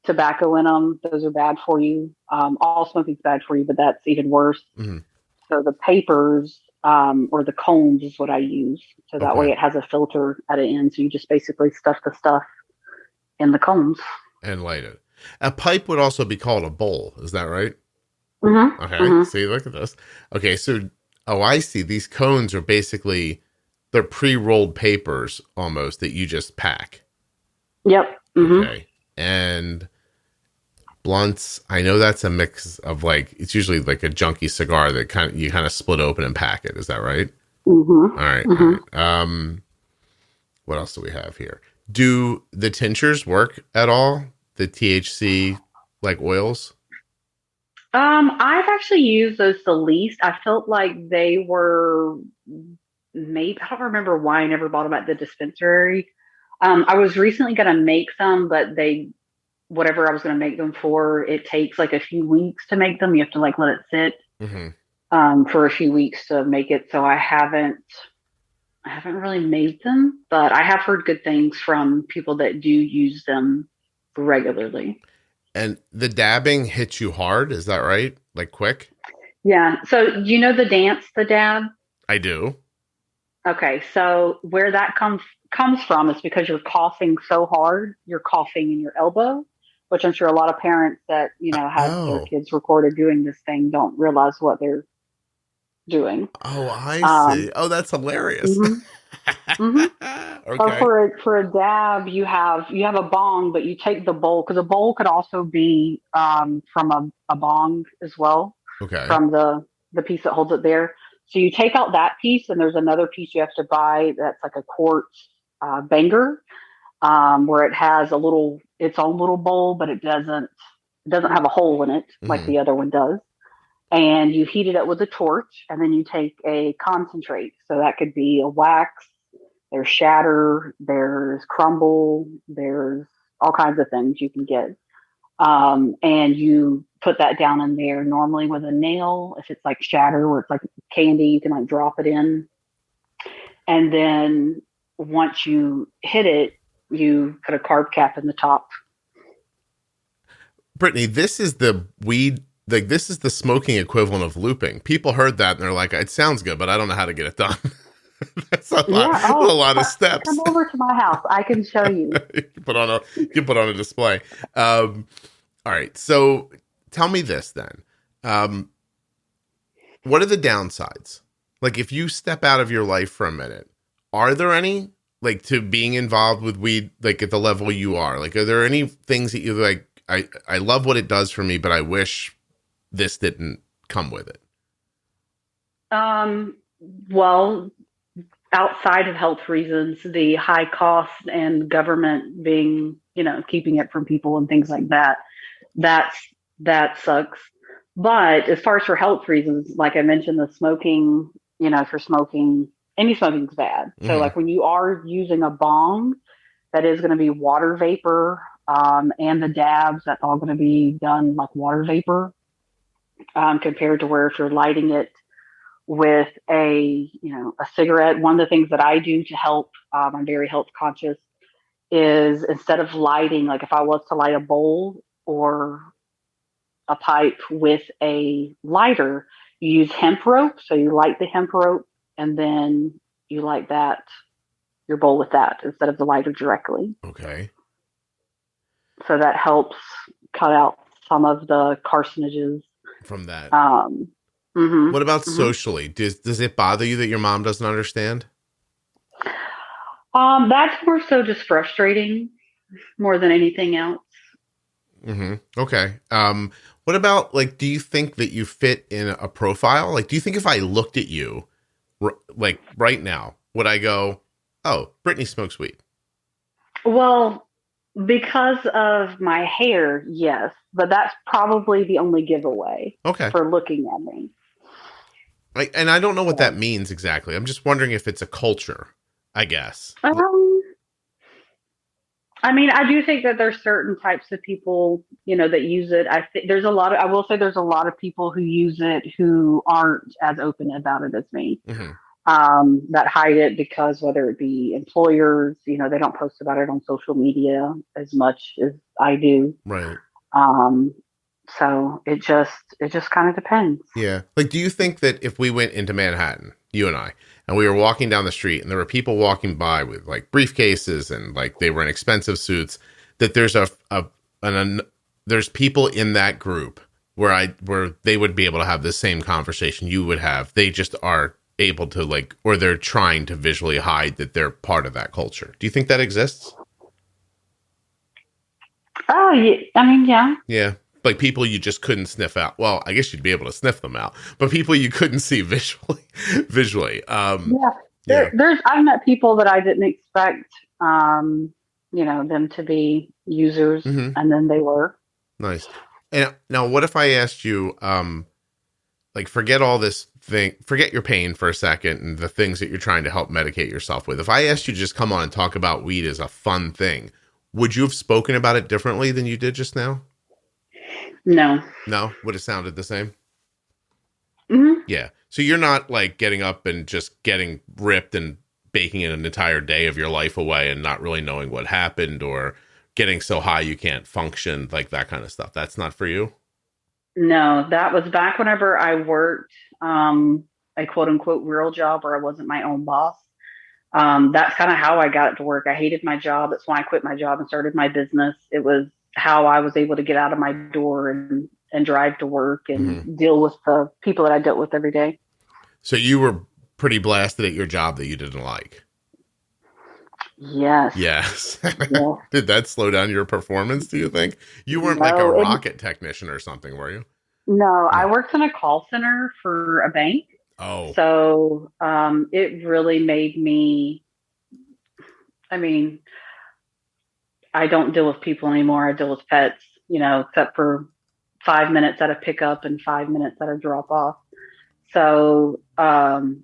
tobacco in them. Those are bad for you. All smoking's bad for you, but that's even worse. So the papers, or the cones is what I use. So that way it has a filter at the end. So you just basically stuff the stuff in the cones. And light it. A pipe would also be called a bowl. Is that right? Okay. See, look at this. Okay. So, I see. These cones are basically, they're pre-rolled papers almost that you just pack. Yep. Okay. And blunts, I know that's a mix of like, it's usually like a junky cigar that you kind of split open and pack it. Is that right? All right. All right. What else do we have here? Do the tinctures work at all? The THC like oils? I've actually used those the least. I felt like they were maybe, I don't remember why I never bought them at the dispensary. I was recently going to make some, but whatever I was going to make them for, it takes like a few weeks to make them. You have to like let it sit for a few weeks to make it. So I haven't really made them, but I have heard good things from people that do use them regularly. And the dabbing hits you hard, is that right? Like quick? Yeah. So you know the dance, the dab? I do. Okay. So where that comes from is because you're coughing so hard, you're coughing in your elbow, which I'm sure a lot of parents that, have their kids recorded doing this thing don't realize what they're doing. Oh, I see. Oh, that's hilarious. Okay. Or for a dab, you have a bong, but you take the bowl, because a bowl could also be from a bong as well. Okay. From the piece that holds it there. So you take out that piece, and there's another piece you have to buy that's like a quartz banger, where it has its own little bowl, but it doesn't have a hole in it like the other one does. And you heat it up with a torch, and then you take a concentrate. So that could be a wax, there's shatter, there's crumble, there's all kinds of things you can get. And you put that down in there, normally with a nail. If it's like shatter where it's like candy, you can like drop it in. And then once you hit it, you put a carb cap in the top. Brittani, this is the weed, like this is the smoking equivalent of looping. People heard that and they're like, it sounds good, but I don't know how to get it done. That's a lot of steps. Come over to my house. I can show you. You can put on a display. All right. So tell me this then. What are the downsides? Like if you step out of your life for a minute, are there any, like, to being involved with weed, like at the level you are? Like, are there any things that you like, I love what it does for me, but I wish this didn't come with it? Well, outside of health reasons, the high cost and government being, keeping it from people and things like that, that sucks. But as far as for health reasons, like I mentioned, the smoking, if you're smoking, any smoking is bad. So Mm-hmm. like when you are using a bong, that is going to be water vapor, and the dabs, that's all going to be done like water vapor, compared to where if you're lighting it with a cigarette. One of the things that I do to help, I'm very health conscious, is instead of lighting, like if I was to light a bowl or a pipe with a lighter, you use hemp rope. So you light the hemp rope and then you light your bowl with that instead of the lighter directly. Okay. So that helps cut out some of the carcinogens From that. Mm-hmm, What about mm-hmm. socially? Does it bother you that your mom doesn't understand? That's more so just frustrating more than anything else. Mm-hmm. Okay. What about, like, do you think that you fit in a profile? Like, do you think if I looked at you, like right now, would I go, oh, Brittani smokes weed? Well, because of my hair, yes, but that's probably the only giveaway for looking at me. And I don't know what that means exactly. I'm just wondering if it's a culture, I guess. I mean, I do think that there's certain types of people, that use it. I think I will say there's a lot of people who use it who aren't as open about it as me, that hide it because whether it be employers, they don't post about it on social media as much as I do. Right. So it just kind of depends. Yeah. Like, do you think that if we went into Manhattan, you and I, and we were walking down the street and there were people walking by with like briefcases and like they were in expensive suits, that there's there's people in that group where they would be able to have the same conversation you would have. They just are able to or they're trying to visually hide that they're part of that culture. Do you think that exists? Oh, yeah. I mean, yeah. Yeah. Like people you just couldn't sniff out. Well, I guess you'd be able to sniff them out, but people you couldn't see visually. I've met people that I didn't expect, them to be users, and then they were. Nice. And now, what if I asked you, forget all this thing, forget your pain for a second and the things that you're trying to help medicate yourself with. If I asked you to just come on and talk about weed as a fun thing, would you have spoken about it differently than you did just now? No. Would have sounded the same? Mm-hmm. Yeah. So you're not like getting up and just getting ripped and baking an entire day of your life away and not really knowing what happened, or getting so high you can't function, like that kind of stuff. That's not for you? No, that was back whenever I worked a quote unquote real job where I wasn't my own boss. That's kind of how I got it to work. I hated my job. That's why I quit my job and started my business. It was how I was able to get out of my door and drive to work and deal with the people that I dealt with every day. So you were pretty blasted at your job that you didn't like. Yes. Yes. Yeah. Did that slow down your performance, do you think? You weren't like a rocket technician or something, were you? No, I worked in a call center for a bank. Oh. So it really made me, I don't deal with people anymore. I deal with pets, except for 5 minutes at a pickup and 5 minutes at a drop off. So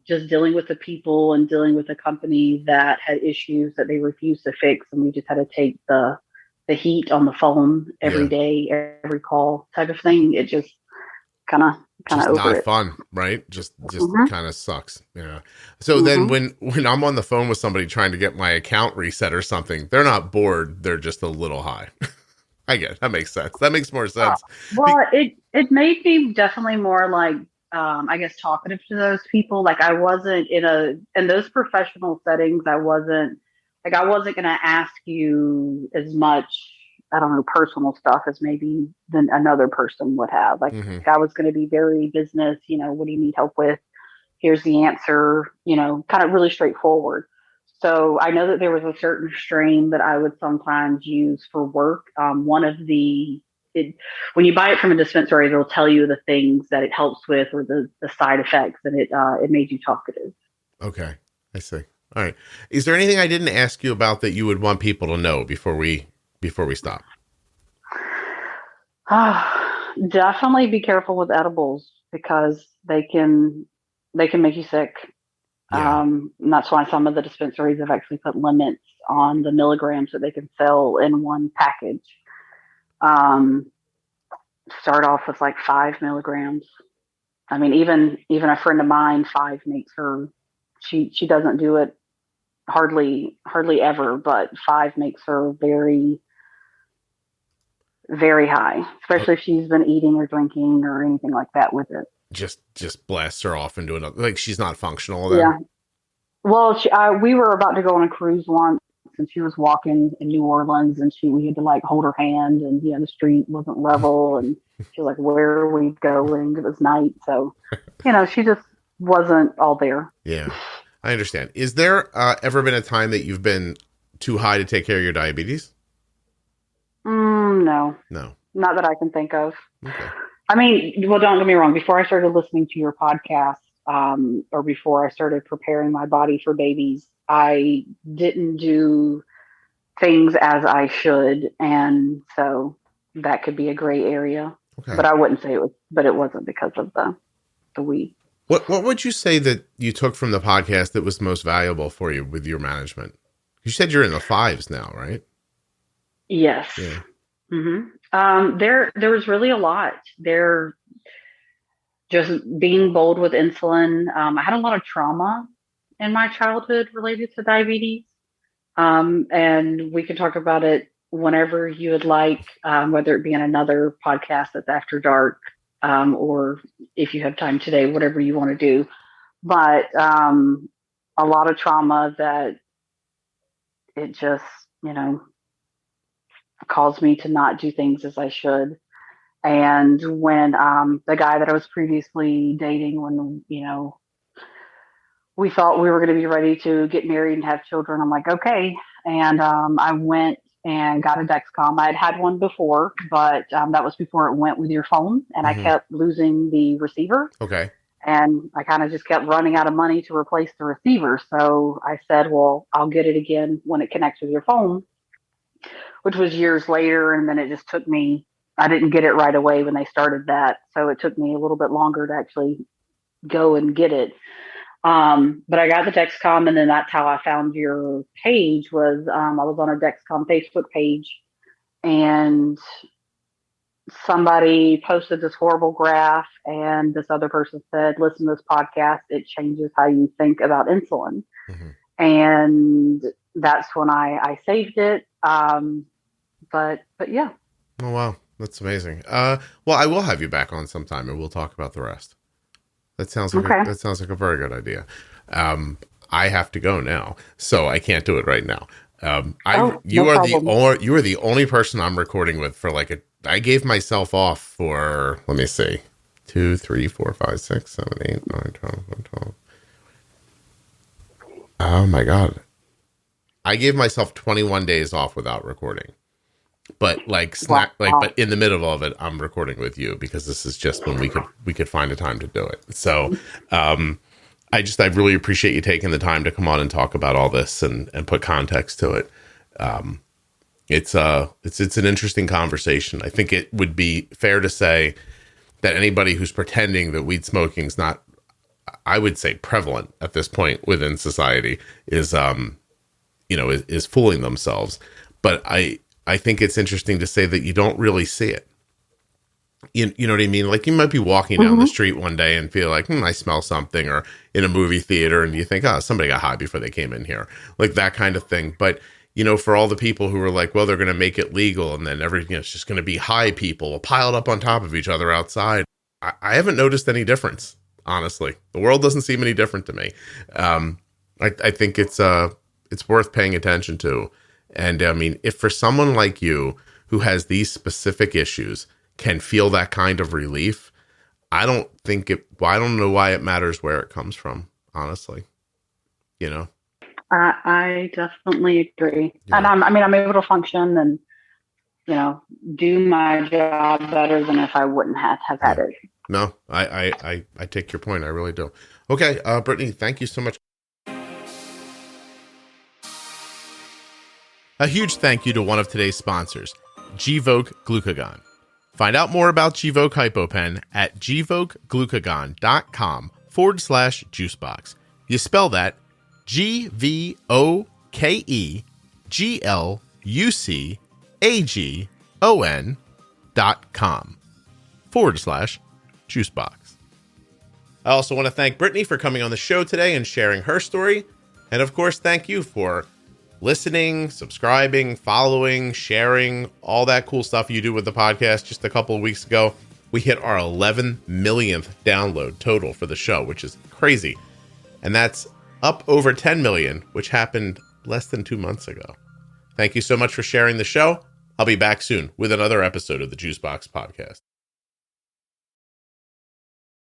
just dealing with the people and dealing with a company that had issues that they refused to fix. And we just had to take the heat on the phone every day, every call type of thing. It just kind of over not it. Fun, right? Just kind of sucks. Yeah. So then when I'm on the phone with somebody trying to get my account reset or something, they're not bored. They're just a little high. I get it. That makes sense. That makes more sense. Well, it made me definitely more like, I guess, talkative to those people. Like I wasn't in those professional settings. I wasn't going to ask you as much, I don't know, personal stuff as maybe than another person would have. Like I was going to be very business, what do you need help with? Here's the answer, kind of really straightforward. So I know that there was a certain strain that I would sometimes use for work. One of when you buy it from a dispensary, it'll tell you the things that it helps with or the side effects, and it made you talkative. Okay. I see. All right. Is there anything I didn't ask you about that you would want people to know before we stop? Definitely be careful with edibles because they can make you sick. Yeah. And that's why some of the dispensaries have actually put limits on the milligrams that they can sell in one package. Um, Start off with like 5 milligrams. I mean, even a friend of mine, 5 makes her. She doesn't do it hardly ever, but 5 makes her very, very high, Oh, especially if she's been eating or drinking or anything like that with it. just blasts her off into another, like she's not functional then. Yeah. Well, we were about to go on a cruise once, and she was walking in New Orleans, and we had to like hold her hand, and the street wasn't level, and she was like, "Where are we going?" It was night, so she just wasn't all there. Yeah, I understand. Is there ever been a time that you've been too high to take care of your diabetes? No, No. not that I can think of. Okay. I mean, well, don't get me wrong. Before I started listening to your podcast, or before I started preparing my body for babies, I didn't do things as I should, and so that could be a gray area. Okay. But I wouldn't say it was. But it wasn't because of the weed. What would you say that you took from the podcast that was most valuable for you with your management? You said you're in the 5s now, right? Yes. Yeah. Mm-hmm. There was really a lot. There, just being bold with insulin. I had a lot of trauma in my childhood related to diabetes. And we can talk about it whenever you would like, whether it be in another podcast that's after dark, or if you have time today, whatever you want to do. But a lot of trauma that it just, caused me to not do things as I should. And when the guy that I was previously dating, when, we thought we were going to be ready to get married and have children, I'm like, okay. And I went and got a Dexcom. I had one before, but that was before it went with your phone. And I kept losing the receiver. Okay. And I kind of just kept running out of money to replace the receiver. So I said, well, I'll get it again when it connects with your phone, which was years later. And then it just took me, I didn't get it right away when they started that. So it took me a little bit longer to actually go and get it. But I got the Dexcom, and then that's how I found your page. I was on a Dexcom Facebook page, and somebody posted this horrible graph, and this other person said, listen to this podcast. It changes how you think about insulin. And that's when I saved it. But yeah. Oh, wow. That's amazing. Well, I will have you back on sometime and we'll talk about the rest. That sounds like that sounds like a very good idea. I have to go now, so I can't do it right now. You are the only person I'm recording with for I gave myself off for, let me see, 2, 3, 4, 5, 6, 7, 8, 9, 12, 12. Oh my God. I gave myself 21 days off without recording. But but in the middle of it, I'm recording with you because this is just when we could find a time to do it. So, I really appreciate you taking the time to come on and talk about all this and put context to it. It's an interesting conversation. I think it would be fair to say that anybody who's pretending that weed smoking is not, I would say, prevalent at this point within society is fooling themselves. But I think it's interesting to say that you don't really see it. You know what I mean? Like, you might be walking down the street one day and feel like, I smell something, or in a movie theater and you think, oh, somebody got high before they came in here, like that kind of thing. But, for all the people who are like, well, they're going to make it legal and then everything, it's just going to be high people piled up on top of each other outside. I haven't noticed any difference, honestly. The world doesn't seem any different to me. I think it's worth paying attention to. And I mean, if for someone like you who has these specific issues can feel that kind of relief, I don't know why it matters where it comes from, honestly. I definitely agree. Yeah. And I'm able to function and, do my job better than if I wouldn't have had it. No, I take your point. I really do. Okay. Brittani, thank you so much. A huge thank you to one of today's sponsors, Gvoke Glucagon. Find out more about Gvoke HypoPen at gvokeglucagon.com/juicebox. You spell that GVOKEGLUCAGON.com/juicebox. I also want to thank Brittani for coming on the show today and sharing her story. And of course, thank you for listening, subscribing, following, sharing, all that cool stuff you do with the podcast. Just a couple of weeks ago, we hit our 11 millionth download total for the show, which is crazy. And that's up over 10 million, which happened less than 2 months ago. Thank you so much for sharing the show. I'll be back soon with another episode of the Juicebox Podcast.